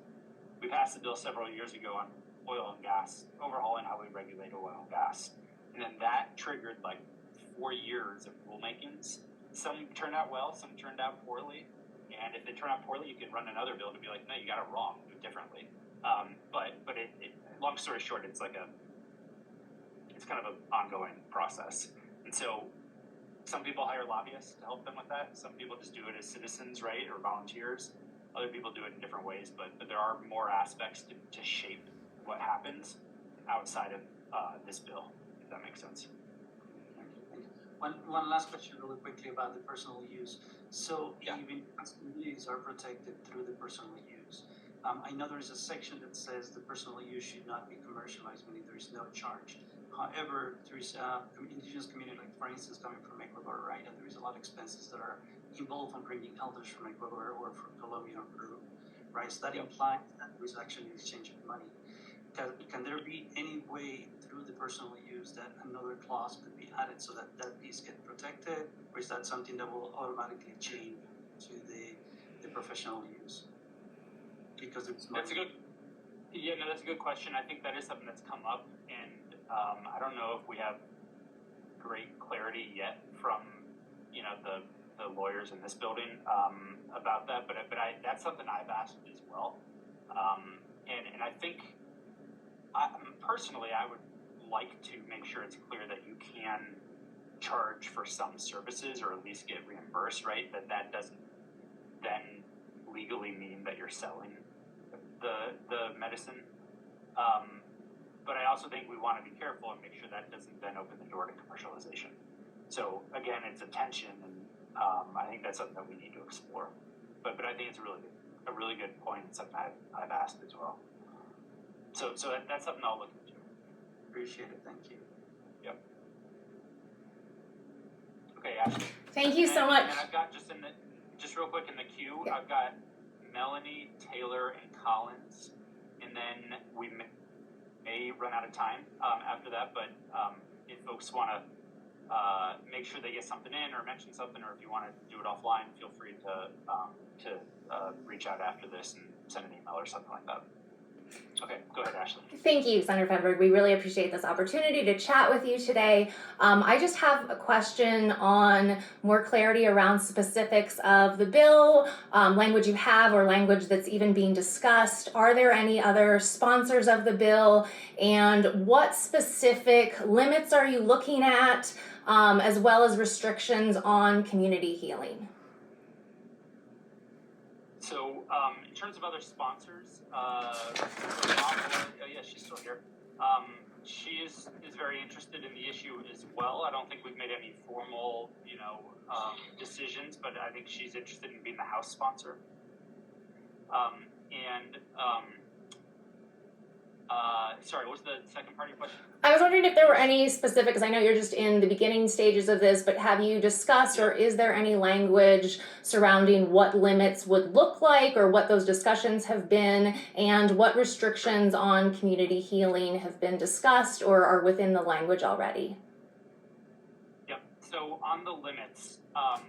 we passed a bill several years ago on oil and gas, overhauling how we regulate oil and gas, and then that triggered like 4 years of rulemakings. Some turned out well, some turned out poorly. And if they turn out poorly, you can run another bill to be like, no, you got it wrong, do it differently. But long story short, it's kind of an ongoing process. And so some people hire lobbyists to help them with that. Some people just do it as citizens, right, or volunteers. Other people do it in different ways, but there are more aspects to shape what happens outside of this bill, if that makes sense. One last question really quickly about the personal use. So even communities are protected through the personal use. I know there is a section that says the personal use should not be commercialized, meaning there is no charge. However, there is indigenous community, like for instance, coming from Ecuador, right? And there is a lot of expenses that are involved on bringing elders from Ecuador or from Colombia or Peru, right? So that implies that there is actually an exchange of money. can there be any way through the personal use that another clause could be added so that that piece gets protected, or is that something that will automatically change to the professional use? Because it's That's a good. Yeah, no, that's a good question. I think that is something that's come up, and I don't know if we have great clarity yet from the lawyers in this building about that, but that's something I've asked as well, and I think personally I would like to make sure it's clear that you can charge for some services or at least get reimbursed, right? That doesn't then legally mean that you're selling the medicine. But I also think we want to be careful and make sure that doesn't then open the door to commercialization. So again, it's a tension, and I think that's something that we need to explore. But I think it's a really good point, and something I've asked as well. So that's something I'll look into. Appreciate it. Thank you. Yep. Okay, Ashley. Thank you so much. And I've got just real quick in the queue, yeah. I've got Melanie, Taylor, and Collins, and then we may run out of time after that. But if folks want to make sure they get something in or mention something, or if you want to do it offline, feel free to reach out after this and send an email or something like that. Okay, go ahead, Ashley. Thank you, Senator Fenberg. We really appreciate this opportunity to chat with you today. I just have a question on more clarity around specifics of the bill, language you have or language that's even being discussed. Are there any other sponsors of the bill? And what specific limits are you looking at, as well as restrictions on community healing? So, in terms of other sponsors, yeah, she's still here. She is very interested in the issue as well. I don't think we've made any formal, decisions, but I think she's interested in being the House sponsor. Sorry, what's the second part of your question? I was wondering if there were any specific, because I know you're just in the beginning stages of this, but have you discussed, or is there any language surrounding what limits would look like, or what those discussions have been, and what restrictions on community healing have been discussed or are within the language already? Yep. So on the limits, I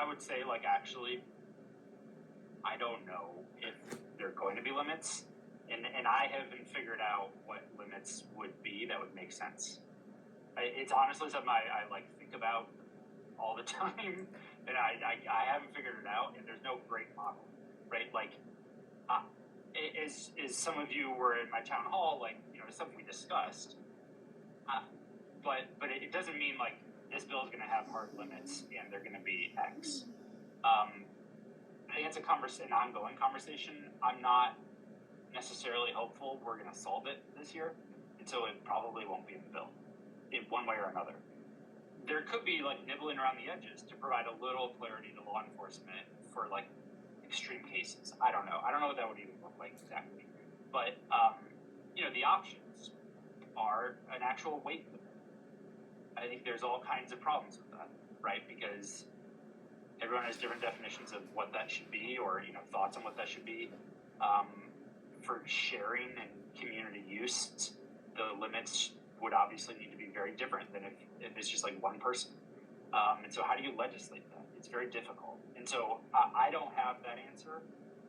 would say, actually, I don't know if there are going to be limits, and I haven't figured out what limits would be that would make sense. It's honestly something I think about all the time, and I haven't figured it out, and there's no great model, right? As some of you were in my town hall, it's something we discussed, but it doesn't mean this bill is going to have hard limits and they're going to be X. I think it's an ongoing conversation. I'm not necessarily hopeful we're going to solve it this year, and so it probably won't be in the bill in one way or another. There could be nibbling around the edges to provide a little clarity to law enforcement for extreme cases. I don't know what that would even look like exactly, but the options are an actual weight limit. I think there's all kinds of problems with that, right? Because everyone has different definitions of what that should be, or thoughts on what that should be. For sharing and community use, the limits would obviously need to be very different than if it's just one person. And so how do you legislate that? It's very difficult. And so I don't have that answer.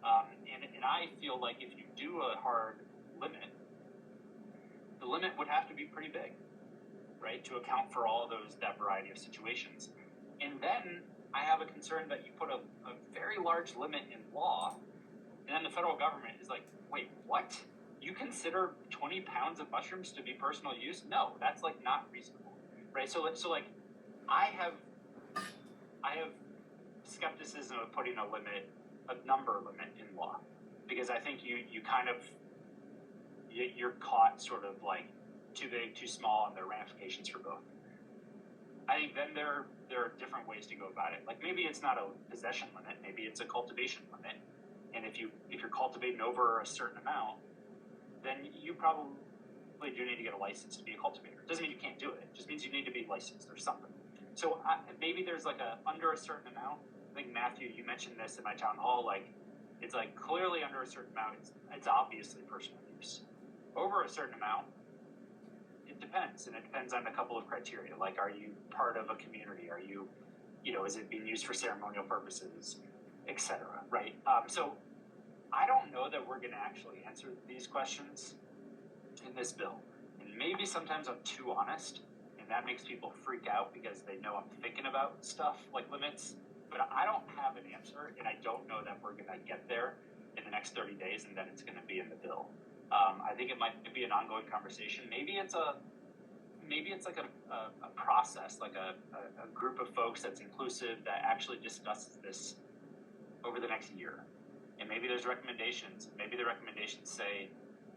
And I feel like if you do a hard limit, the limit would have to be pretty big, right, to account for all that variety of situations. And then I have a concern that you put a very large limit in law, and then the federal government is like, wait, what? You consider 20 pounds of mushrooms to be personal use? No, that's not reasonable, right? So I have skepticism of putting a number limit in law, because I think you're caught sort of too big, too small, and there are ramifications for both. I think then there are different ways to go about it. Maybe it's not a possession limit, maybe it's a cultivation limit. And if you're cultivating over a certain amount, then you probably do need to get a license to be a cultivator. It doesn't mean you can't do it. It just means you need to be licensed or something. So maybe there's under a certain amount. I think Matthew, you mentioned this in my town hall. it's like clearly under a certain amount, it's obviously personal use. Over a certain amount, it depends, and it depends on a couple of criteria. Like, are you part of a community? Are you, is it being used for ceremonial purposes, etc. Right? So I don't know that we're going to actually answer these questions in this bill, and maybe sometimes I'm too honest, and that makes people freak out because they know I'm thinking about stuff like limits. But I don't have an answer, and I don't know that we're going to get there in the next 30 days, and then it's going to be in the bill. I think it might be an ongoing conversation. Maybe it's like a process, like a group of folks that's inclusive that actually discusses this over the next year. And maybe there's recommendations. Maybe the recommendations say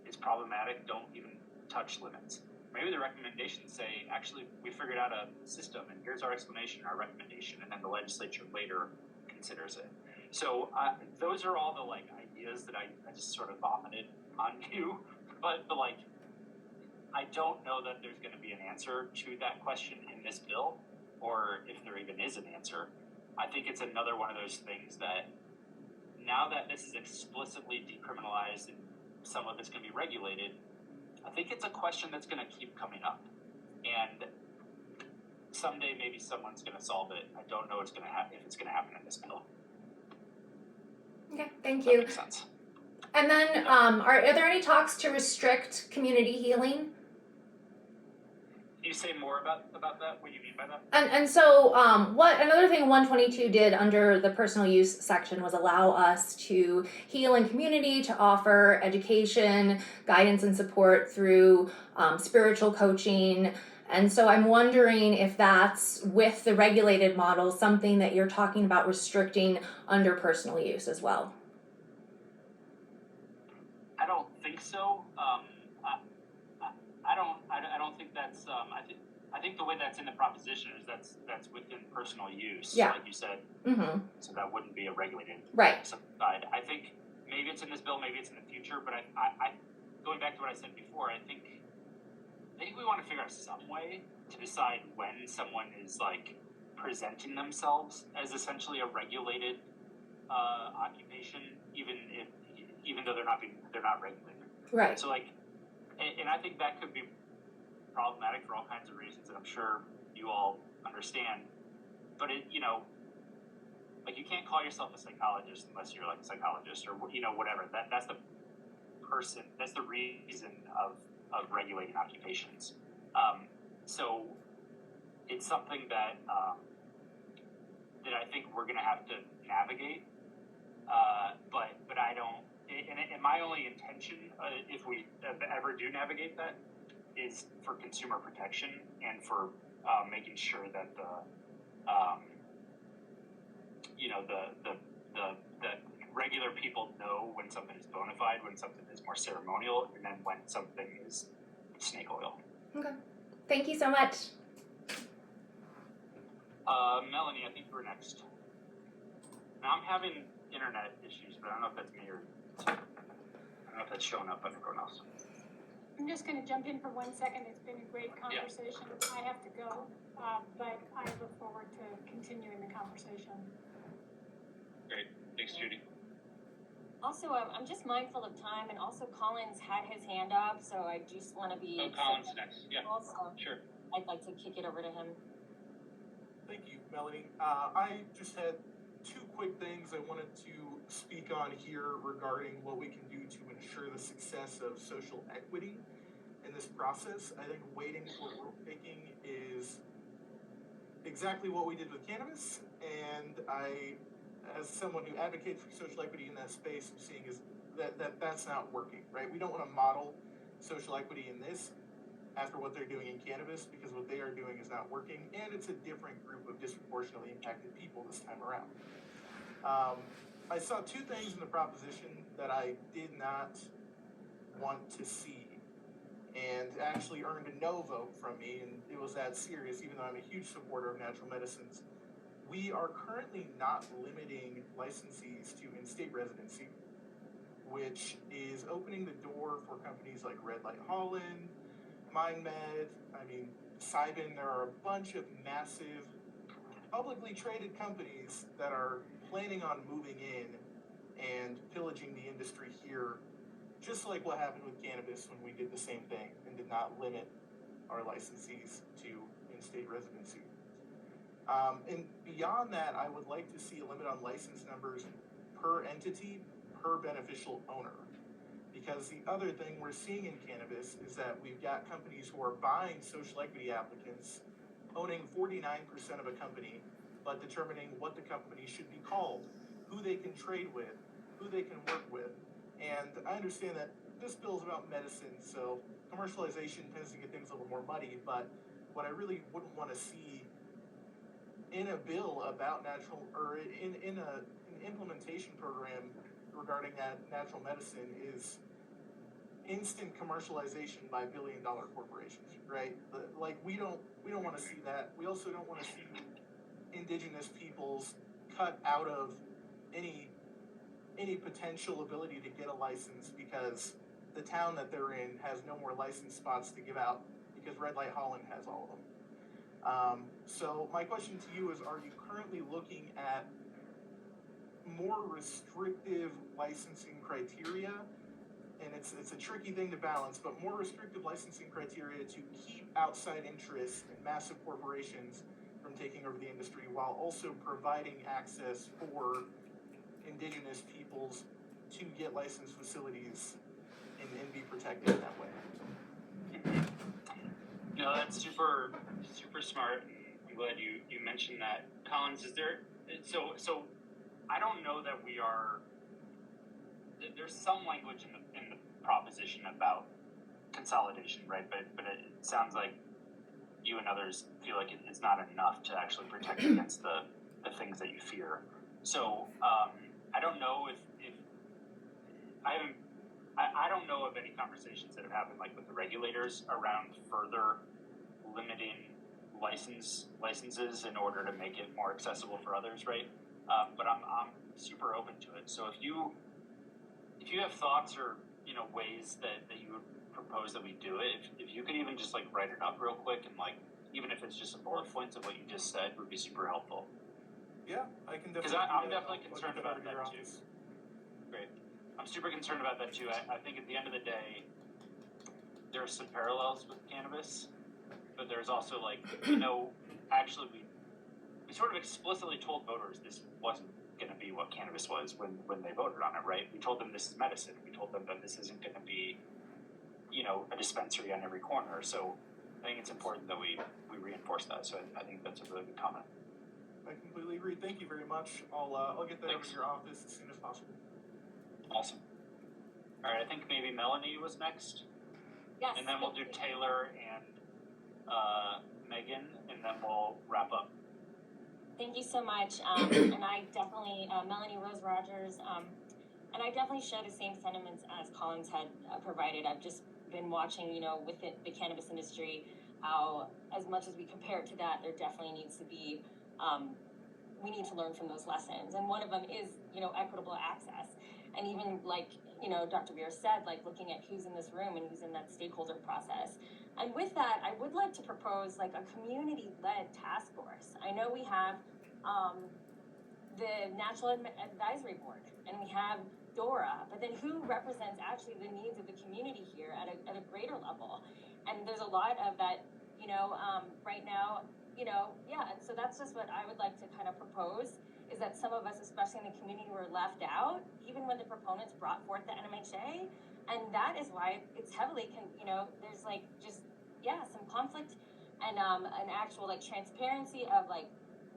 it's problematic, don't even touch limits. Maybe the recommendations say, actually, we figured out a system, and here's our explanation, our recommendation, and then the legislature later considers it. So those are all the ideas that I just sort of vomited on you, but I don't know that there's going to be an answer to that question in this bill, or if there even is an answer. I think it's another one of those things that now that this is explicitly decriminalized and some of it's going to be regulated, I think it's a question that's going to keep coming up. And someday maybe someone's going to solve it. I don't know if it's going to happen in this bill. Okay, thank That you. makes sense. And then, are there any talks to restrict community healing? Can you say more about that? What do you mean by that? And so, what another thing 122 did under the personal use section was allow us to heal in community, to offer education, guidance, and support through spiritual coaching. And so I'm wondering if that's, with the regulated model, something that you're talking about restricting under personal use as well. I don't think so. I don't think that's. I think the way that's in the proposition is that's within personal use, Yeah. like you said. Mm-hmm. So that wouldn't be a regulated Right. side. I think maybe it's in this bill, maybe it's in the future. But I going back to what I said before, I think we want to figure out some way to decide when someone is presenting themselves as essentially a regulated occupation, even though they're not regulated. Right. So and I think that could be problematic for all kinds of reasons that I'm sure you all understand. But you can't call yourself a psychologist unless you're a psychologist or whatever. That's the person. That's the reason of regulating occupations. So it's something that I think we're going to have to navigate. But I don't. And my only intention, if we ever do navigate that, is for consumer protection and for making sure that the regular people know when something is bona fide, when something is more ceremonial, and then when something is snake oil. Okay. Thank you so much. Melanie, I think we're next. Now I'm having internet issues, but I don't know if that's me or I don't know if that's showing up on everyone else. I'm just going to jump in for 1 second. It's been a great conversation. Yeah. I have to go, but I look forward to continuing the conversation. Great. Thanks, Judy. Also, I'm just mindful of time, and also Colin's had his hand up, so I just want to be. Oh, Colin's next. Yeah. Also, sure. I'd like to kick it over to him. Thank you, Melanie. I just had two quick things I wanted to speak on here regarding what we can do to ensure the success of social equity in this process. I think waiting for rule making is exactly what we did with cannabis, and I, as someone who advocates for social equity in that space, I'm seeing is that's not working, right? We don't want to model social equity in this after what they're doing in cannabis, because what they are doing is not working, and it's a different group of disproportionately impacted people this time around. I saw two things in the proposition that I did not want to see, and actually earned a no vote from me, and it was that serious, even though I'm a huge supporter of natural medicines. We are currently not limiting licensees to in-state residency, which is opening the door for companies like Red Light Holland, MindMed, Cybin. There are a bunch of massive publicly traded companies that are planning on moving in and pillaging the industry here, just like what happened with cannabis when we did the same thing and did not limit our licensees to in-state residency. And beyond that, I would like to see a limit on license numbers per entity, per beneficial owner. Because the other thing we're seeing in cannabis is that we've got companies who are buying social equity applicants, owning 49% of a company, but determining what the company should be called, who they can trade with, who they can work with. And I understand that this bill is about medicine, so commercialization tends to get things a little more muddy, but what I really wouldn't want to see in a bill about natural, or in an implementation program regarding that natural medicine is instant commercialization by billion-dollar corporations, right? Like we don't want to see that. We also don't want to see indigenous peoples cut out of any potential ability to get a license because the town that they're in has no more license spots to give out because Red Light Holland has all of them. So my question to you is, are you currently looking at more restrictive licensing criteria? And it's a tricky thing to balance, but more restrictive licensing criteria to keep outside interests and massive corporations from taking over the industry while also providing access for indigenous peoples to get licensed facilities and be protected in that way. No, that's super smart. I'm glad you mentioned that. Collins, is there, so I don't know that we are, there's some language in the proposition about consolidation, right? But it sounds like you and others feel like it's not enough to actually protect against the things that you fear. So I don't know if I don't know of any conversations that have happened like with the regulators around further limiting licenses in order to make it more accessible for others, right? But I'm super open to it. So if you have thoughts or ways that you would propose that we do it, if you could even just like write it up real quick and like even if it's just some bullet points of what you just said would be super helpful. Yeah, I can definitely. Because I'm definitely concerned about that too. Great. I'm super concerned about that too. I think at the end of the day, there are some parallels with cannabis, but there's also like, actually we sort of explicitly told voters this wasn't going to be what cannabis was when they voted on it, right? We told them this is medicine. We told them that this isn't going to be, a dispensary on every corner. So I think it's important that we reinforce that. So I think that's a really good comment. I completely agree. Thank you very much. I'll get that over to your office as soon as possible. Awesome. All right, I think maybe Melanie was next. Yes. And then we'll do Taylor and Megan, and then we'll wrap up. Thank you so much. And I definitely, Melanie Rose Rogers, and I definitely share the same sentiments as Collins had provided. I've just been watching, with the cannabis industry, how as much as we compare it to that, there definitely needs to be, we need to learn from those lessons. And one of them is, equitable access. And even like, Dr. Beer said, like looking at who's in this room and who's in that stakeholder process. And with that, I would like to propose like a community-led task force. I know we have the National Advisory Board and we have DORA, but then who represents actually the needs of the community here at a greater level? And there's a lot of that, right now, and so that's just what I would like to kind of propose, is that some of us, especially in the community, were left out, even when the proponents brought forth the NMHA. And that is why it's heavily, there's like some conflict and an actual like transparency of like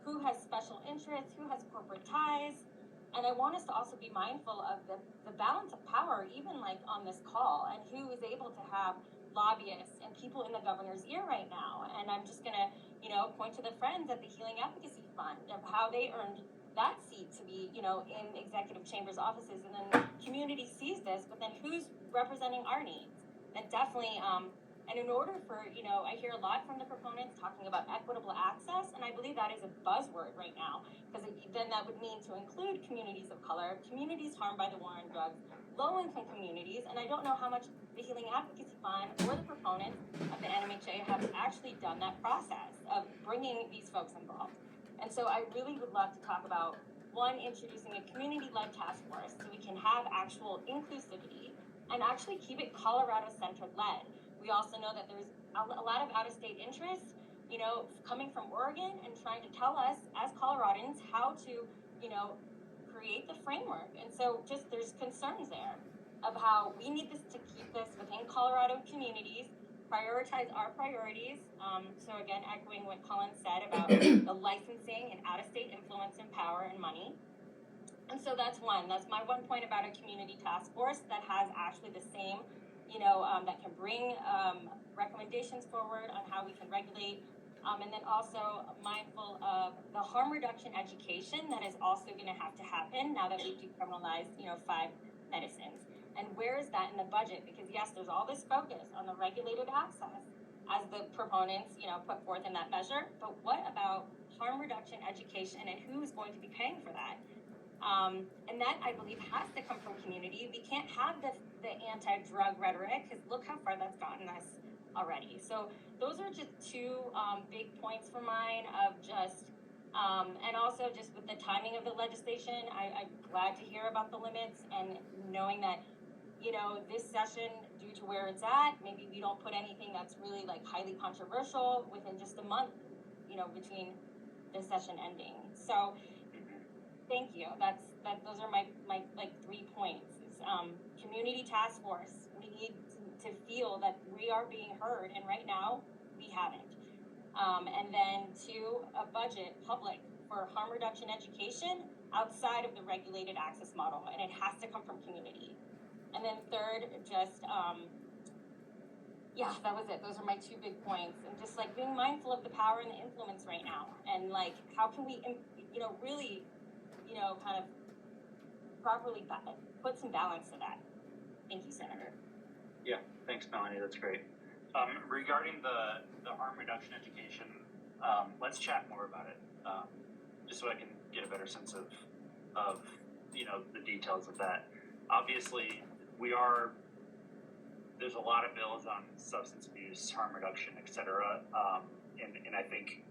who has special interests, who has corporate ties. And I want us to also be mindful of the balance of power, even like on this call, and who is able to have lobbyists and people in the governor's ear right now. And I'm just gonna, point to the friends at the Healing Advocacy Fund of how they earned that seat to be, in executive chambers offices, and then the community sees this, but then who's representing our needs? And definitely, and in order for, I hear a lot from the proponents talking about equitable access, and I believe that is a buzzword right now, because then that would mean to include communities of color, communities harmed by the war on drugs, low-income communities, and I don't know how much the Healing Advocacy Fund or the proponents of the NMHA have actually done that process of bringing these folks involved. And so I really would love to talk about one, introducing a community-led task force so we can have actual inclusivity and actually keep it Colorado-centered led. We also know that there's a lot of out-of-state interest, you know, coming from Oregon and trying to tell us as Coloradans how to, you know, create the framework. And so just there's concerns there of how we need this to keep this within Colorado communities, prioritize our priorities. So again, echoing what Colin said about the licensing and out-of-state influence and power and money. And so that's my one point about a community task force that has actually the same, you know, that can bring recommendations forward on how we can regulate. And then also mindful of the harm reduction education that is also going to have to happen now that we decriminalized, you know, 5 medicines. And where is that in the budget? Because yes, there's all this focus on the regulated access as the proponents, you know, put forth in that measure. But what about harm reduction education and who's going to be paying for that? And that, I believe, has to come from community. We can't have the anti-drug rhetoric because look how far that's gotten us already. So those are just 2 big points for mine of just, and also just with the timing of the legislation, I'm glad to hear about the limits and knowing that, you know, this session, due to where it's at, maybe we don't put anything that's really like highly controversial within just a month, you know, between the session ending. So thank you. Those are my like 3 points. Is, community task force. We need to feel that we are being heard, and right now we haven't. And then 2, a budget public for harm reduction education outside of the regulated access model, and it has to come from community. And then 3rd, just yeah, that was it. Those are my 2 big points, and just like being mindful of the power and the influence right now, and like how can we, you know, really, you know, kind of properly put some balance to that. Thank you, Senator. Yeah, thanks, Melanie. That's great. Regarding the harm reduction education, let's chat more about it, just so I can get a better sense of you know, the details of that. Obviously, there's a lot of bills on substance abuse, harm reduction, etc. And I think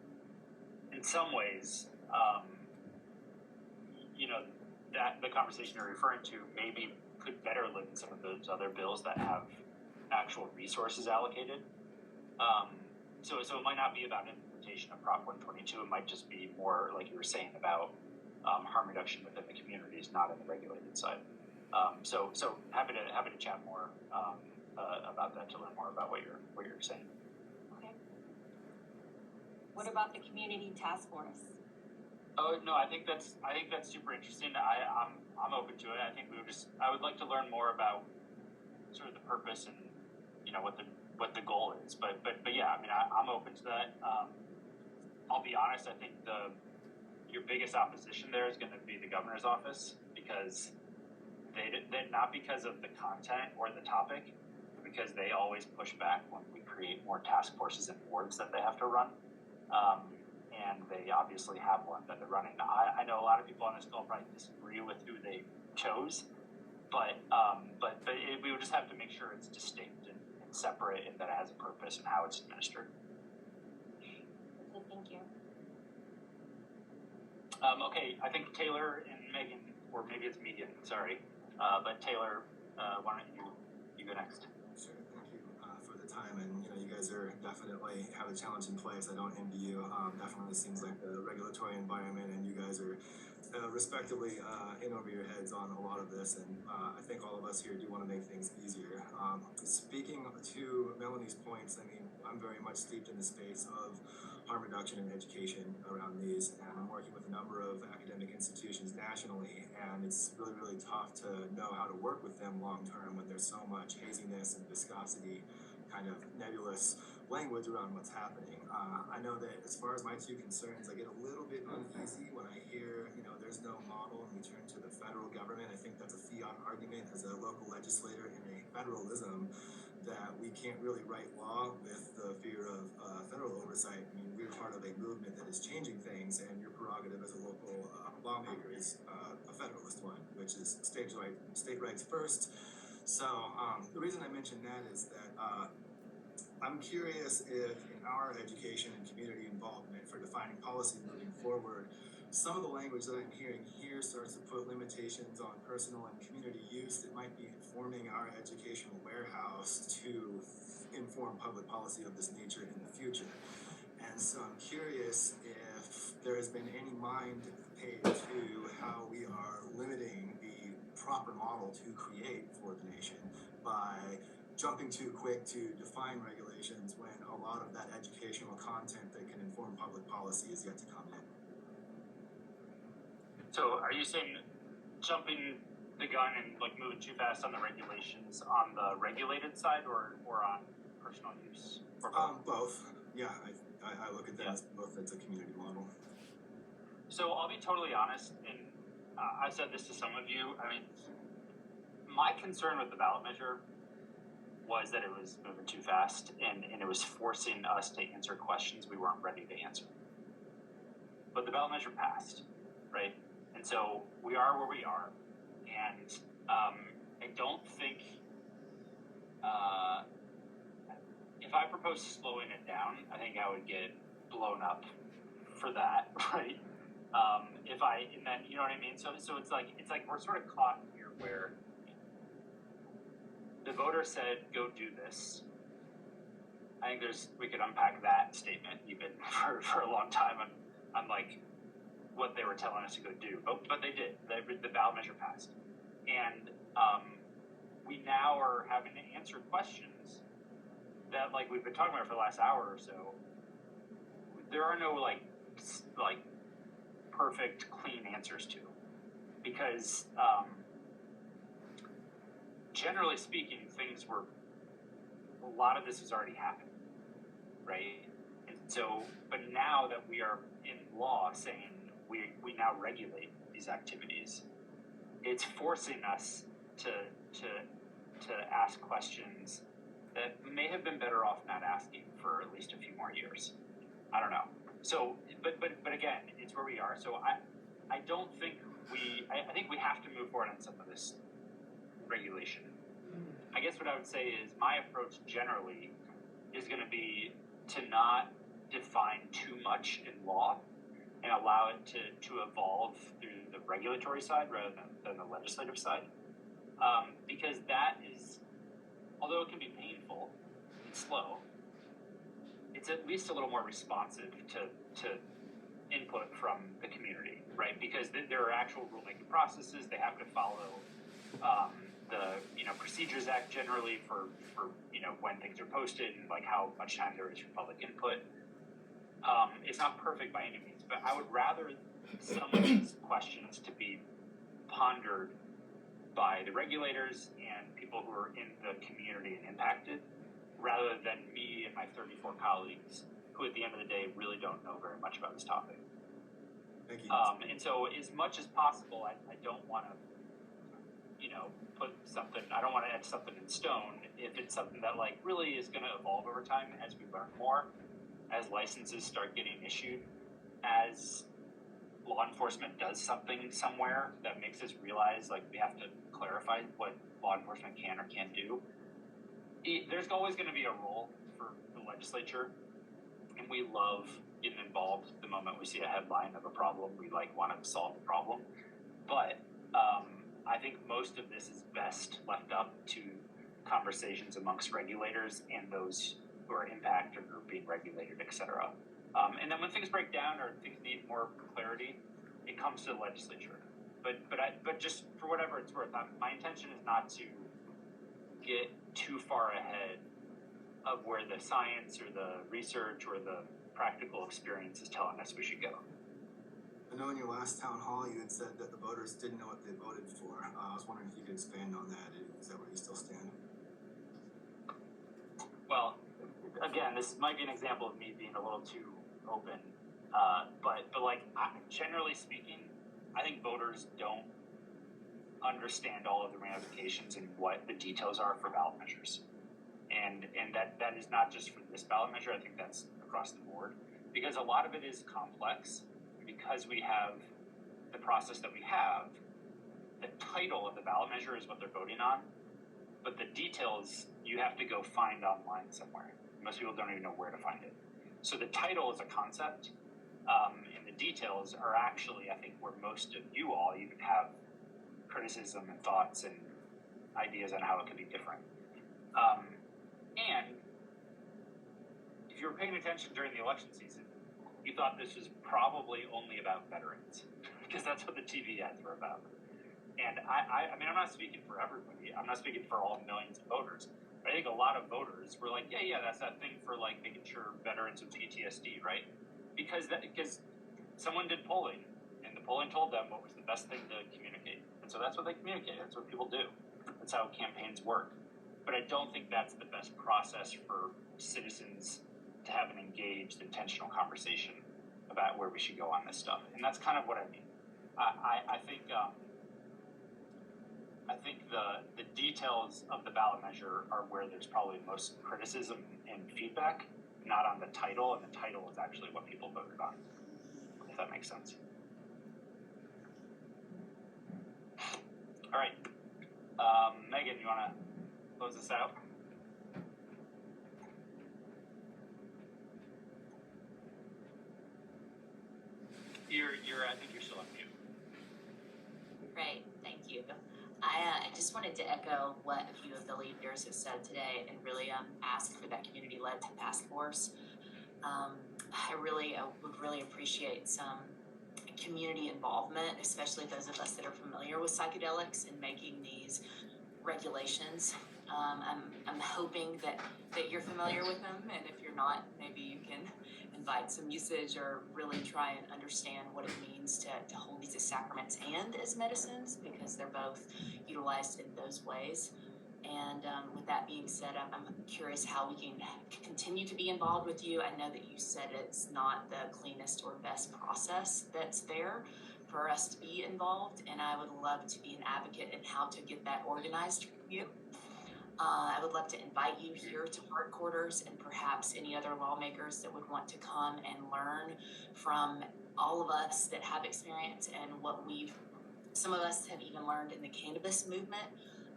in some ways, you know, that the conversation you're referring to maybe could better live in some of those other bills that have actual resources allocated. So it might not be about implementation of Prop 122. It might just be more, like you were saying, about harm reduction within the communities, not in the regulated side. So happy to chat more about that, to learn more about what you're saying. Okay. What about the community task force? Oh no, I think that's super interesting. I'm open to it. I think I would like to learn more about sort of the purpose and, you know, what the goal is. But yeah, I mean, I'm open to that. I'll be honest. I think your biggest opposition there is going to be the governor's office, because they not because of the content or the topic, but because they always push back when we create more task forces and boards that they have to run. And they obviously have one that they're running. I know a lot of people on this call probably disagree with who they chose, but we would just have to make sure it's distinct and separate, and that it has a purpose and how it's administered. Okay, thank you. Okay, I think Taylor and Megan, or maybe it's Megan, sorry, but Taylor, why don't you go next? Sure, thank you for the time, and you know, you guys are definitely have a challenge in place. I don't envy you. Definitely seems like the regulatory environment, and you guys are respectively in over your heads on a lot of this, and I think all of us here do want to make things easier. Speaking to Melanie's points, I mean, I'm very much steeped in the space of harm reduction and education around these, and I'm working with a number of academic institutions nationally, and it's really, really tough to know how to work with them long term when there's so much haziness and viscosity, kind of nebulous language around what's happening. I know that as far as my 2 concerns, I get a little bit uneasy when I hear, you know, there's no model and we turn to the federal government. I think that's a fiat argument as a local legislator in a federalism, that we can't really write law with the fear of federal oversight. I mean, we're part of a movement that is changing things, and your prerogative as a local lawmaker is a federalist one, which is state rights first. So the reason I mention that is that I'm curious if in our education and community involvement for defining policy moving forward, some of the language that I'm hearing here starts to put limitations on personal and community use that might be informing our educational warehouse to inform public policy of this nature in the future. And so I'm curious if there has been any mind paid to how we are limiting the proper model to create for the nation by jumping too quick to define regulations when a lot of that educational content that can inform public policy is yet to come in. So are you saying jumping the gun and like moving too fast on the regulations on the regulated side or on personal use? Or both? Both. Yeah, I look at that as both. It's a community model. So I'll be totally honest, and I said this to some of you. I mean, my concern with the ballot measure was that it was moving too fast and it was forcing us to answer questions we weren't ready to answer. But the ballot measure passed, right? And so we are where we are. And I don't think, if I proposed slowing it down, I think I would get blown up for that, right? And then, you know what I mean? So it's like we're sort of caught here where the voter said, go do this. I think we could unpack that statement even for a long time on like what they were telling us to go do. But they did. The ballot measure passed. And we now are having to answer questions that like we've been talking about for the last hour or so. There are no like perfect, clean answers to, because generally speaking, a lot of this has already happened, right? And so, but now that we are in law saying we now regulate these activities, it's forcing us to ask questions that may have been better off not asking for at least a few more years. I don't know. So, but again, it's where we are. So I don't think I think we have to move forward on some of this regulation. I guess what I would say is my approach generally is going to be to not define too much in law and allow it to evolve through the regulatory side rather than the legislative side. Because that is, although it can be painful and slow, it's at least a little more responsive to input from the community, right? Because there are actual rulemaking processes. They have to follow the Procedures Act generally for when things are posted and like how much time there is for public input. It's not perfect by any means, but I would rather some of these questions to be pondered by the regulators and people who are in the community and impacted, rather than me and my 34 colleagues who at the end of the day really don't know very much about this topic. Thank you. And so as much as possible, I don't want to, put something, I don't want to etch something in stone if it's something that like really is going to evolve over time as we learn more, as licenses start getting issued, as law enforcement does something somewhere that makes us realize like we have to clarify what law enforcement can or can't do. There's always going to be a role for the legislature, and we love getting involved the moment we see a headline of a problem. We like want to solve the problem, but I think most of this is best left up to conversations amongst regulators and those who are impacted or being regulated, et cetera. And then when things break down or things need more clarity, it comes to the legislature. But just for whatever it's worth, my intention is not to get too far ahead of where the science or the research or the practical experience is telling us we should go. I know in your last town hall you had said that the voters didn't know what they voted for. I was wondering if you could expand on that. Is that where you still stand? Well, again, this might be an example of me being a little too open, but like generally speaking, I think voters don't understand all of the ramifications and what the details are for ballot measures, and that is not just for this ballot measure. I think that's across the board, because a lot of it is complex. Because we have the process that we have, the title of the ballot measure is what they're voting on, but the details you have to go find online somewhere. Most people don't even know where to find it. So the title is a concept, and the details are actually, I think, where most of you all even have criticism and thoughts and ideas on how it could be different. And if you were paying attention during the election season, you thought this was probably only about veterans, because that's what the TV ads were about. And I mean, I'm not speaking for everybody. I'm not speaking for all millions of voters. But I think a lot of voters were like, yeah, that's that thing for like making sure veterans with PTSD, right? Because someone did polling, and the polling told them what was the best thing to communicate. And so that's what they communicate. That's what people do. That's how campaigns work. But I don't think that's the best process for citizens to have an engaged, intentional conversation about where we should go on this stuff. And that's kind of what I mean. I think the details of the ballot measure are where there's probably most criticism and feedback, not on the title, and the title is actually what people voted on, if that makes sense. All right. Megan, you want to close this out? I think you're still on mute. Great, thank you. I just wanted to echo what a few of the leaders have said today and really ask for that community-led task force. I would really appreciate some community involvement, especially those of us that are familiar with psychedelics and making these regulations. I'm hoping that you're familiar with them, and if you're not, maybe you can invite some usage or really try and understand what it means to hold these as sacraments and as medicines, because they're both utilized in those ways. And with that being said, I'm curious how we can continue to be involved with you. I know that you said it's not the cleanest or best process that's there for us to be involved, and I would love to be an advocate in how to get that organized for you. I would love to invite you here to Heart Quarters and perhaps any other lawmakers that would want to come and learn from all of us that have experience and what some of us have even learned in the cannabis movement.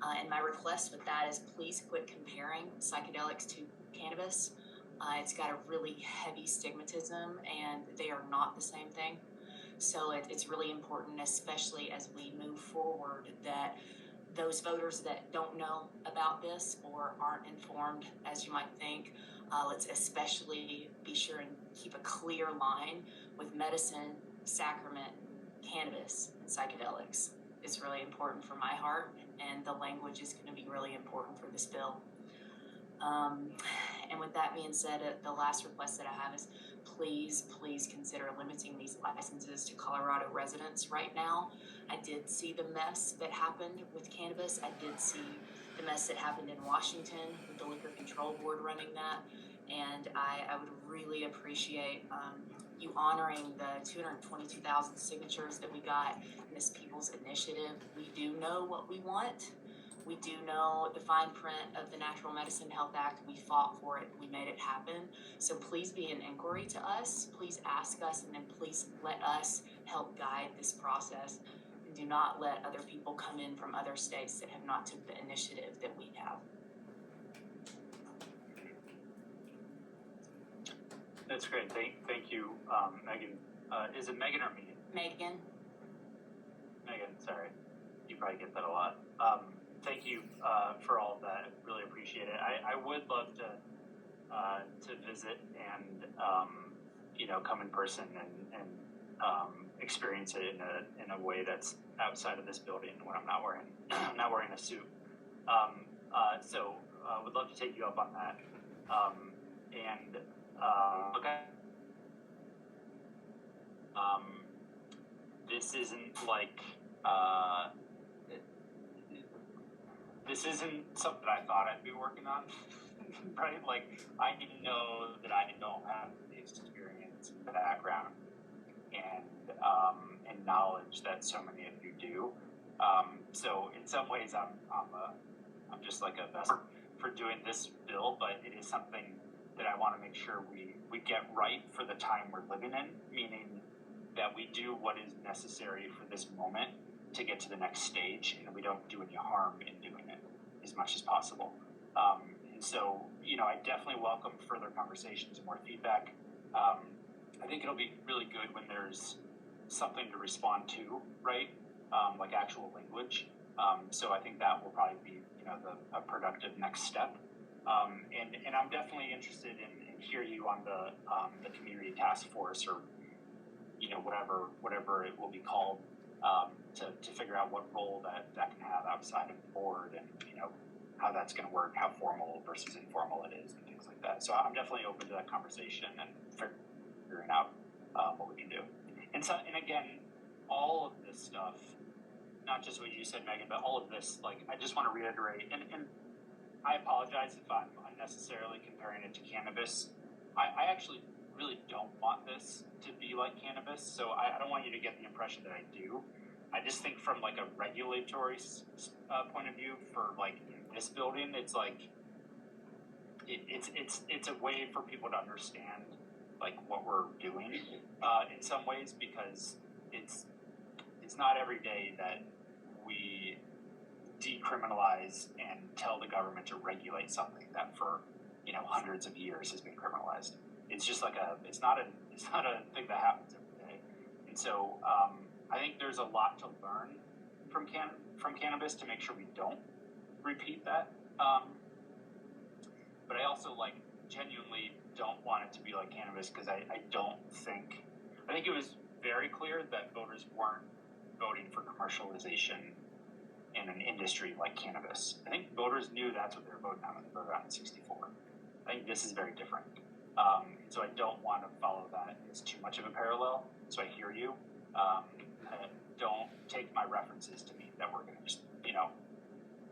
And my request with that is please quit comparing psychedelics to cannabis. It's got a really heavy stigmatism and they are not the same thing. So it's really important, especially as we move forward, that those voters that don't know about this or aren't informed as you might think, let's especially be sure and keep a clear line with medicine, sacrament, cannabis, and psychedelics. It's really important for my heart, and the language is going to be really important for this bill. And with that being said, the last request that I have is please consider limiting these licenses to Colorado residents right now. I did see the mess that happened with cannabis. I did see the mess that happened in Washington with the Liquor Control Board running that. And I would really appreciate you honoring the 222,000 signatures that we got in this People's Initiative. We do know what we want. We do know the fine print of the Natural Medicine Health Act. We fought for it. We made it happen. So please be an inquiry to us. Please ask us, and then please let us help guide this process. And do not let other people come in from other states that have not took the initiative that we have. That's great. Thank you, Megan. Is it Megan or Megan? Megan. Megan, sorry. You probably get that a lot. Thank you for all of that. I really appreciate it. I would love to visit and come in person and experience it in a way that's outside of this building when I'm not wearing a suit. So would love to take you up on that. Okay. This isn't like this isn't something I thought I'd be working on, right? Like, I know that I don't have the experience and the background and knowledge that so many of you do. So in some ways, I'm just like a vessel for doing this bill, but it is something that I want to make sure we get right for the time we're living in, meaning that we do what is necessary for this moment to get to the next stage, and we don't do any harm in doing it as much as possible. And so, I definitely welcome further conversations and more feedback. I I think it'll be really good when there's something to respond to, right? Like actual language. So I think that will probably be, a productive next step. And I'm definitely interested in hear you on the community task force, or whatever it will be called, to figure out what role that can have outside of the board, and how that's going to work, how formal versus informal it is, and things like that. So I'm definitely open to that conversation and figuring out what we can do. And again, all of this stuff, not just what you said, Megan, but all of this, like, I just want to reiterate, and I apologize if I'm unnecessarily comparing it to cannabis. I actually really don't want this to be like cannabis, so I don't want you to get the impression that I do. I just think from like a regulatory point of view, for like in this building, it's like it's a way for people to understand like what we're doing in some ways, because it's not every day that we decriminalize and tell the government to regulate something that for hundreds of years has been criminalized. It's just like it's not a thing that happens every day. And so I think there's a lot to learn from cannabis to make sure we don't repeat that. But I also genuinely don't want it to be like cannabis, because I think it was very clear that voters weren't voting for commercialization in an industry like cannabis. I think voters knew that's what they were voting on when they voted on 64. I think this is very different. So I don't want to follow that as too much of a parallel. So I hear you. Don't take my references to mean that we're going to just,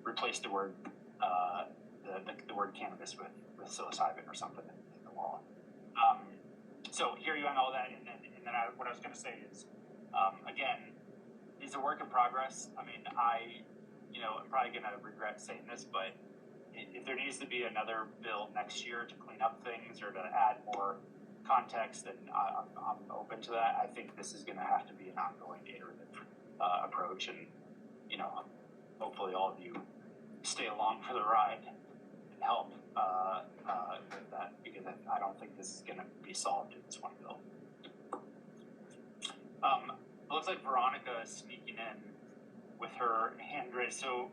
replace the word the word cannabis with psilocybin or something in the law. So hear you on all that, and then what I was going to say is, again, it's a work in progress. I mean, I'm probably going to regret saying this, but if there needs to be another bill next year to clean up things or to add more context, then I'm open to that. I think this is going to have to be an ongoing iterative approach, and hopefully all of you stay along for the ride and help with that, because I don't think this is going to be solved in this one bill. It looks like Veronica is sneaking in with her hand raised, so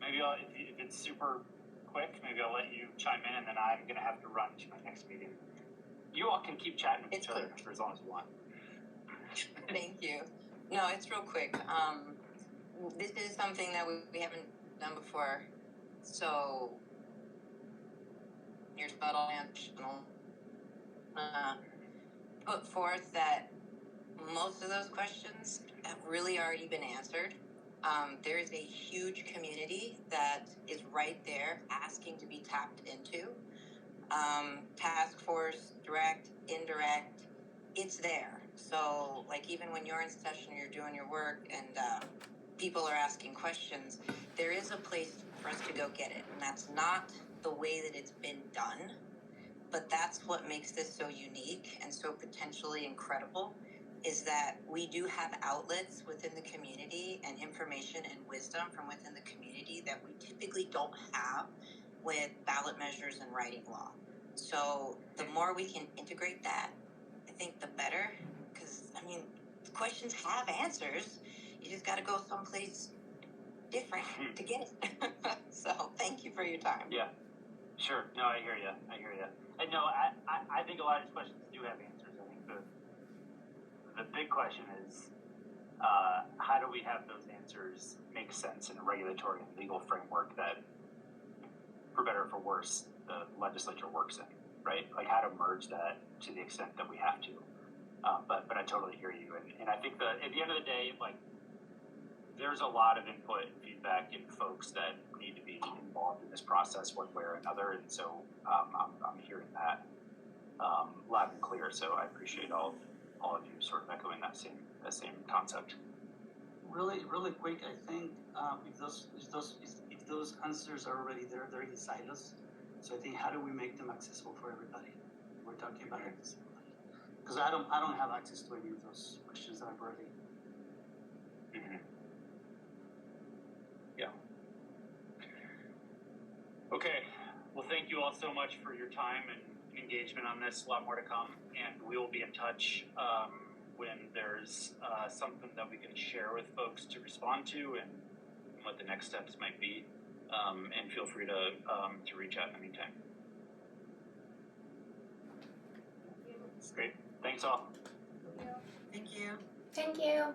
maybe if it's super quick, maybe I'll let you chime in, and then I'm going to have to run to my next meeting. You all can keep chatting with each other for as long as you want. Thank you. No, it's real quick. This is something that we haven't done before, so your subtle national put forth that most of those questions have really already been answered. There is a huge community that is right there asking to be tapped into. Task force, direct, indirect, it's there. So, even when you're in session, you're doing your work, and people are asking questions, there is a place for us to go get it. And that's not the way that it's been done, but that's what makes this so unique and so potentially incredible, is that we do have outlets within the community and information and wisdom from within the community that we typically don't have with ballot measures and writing law. So the more we can integrate that, I think the better, because, questions have answers. You just got to go someplace different to get it. So thank you for your time. Yeah, sure. No, I hear you. And no, I think a lot of these questions do have answers. I think the big question is, how do we have those answers make sense in a regulatory and legal framework that, for better or for worse, the legislature works in, right? How to merge that to the extent that we have to. But I totally hear you. And I think at the end of the day, there's a lot of input and feedback and folks that need to be involved in this process one way or another. And so I'm hearing that loud and clear. So I appreciate all of you sort of echoing that same concept. Really quick, I think if those answers are already there, they're inside us. So I think, how do we make them accessible for everybody? We're talking about accessibility, because I don't have access to any of those questions that I've already. Mm-hmm. Yeah. Okay. Well, thank you all so much for your time and engagement on this, a lot more to come, and we will be in touch when there's something that we can share with folks to respond to and what the next steps might be. And feel free to reach out anytime. Great. Thanks all. Thank you. Thank you.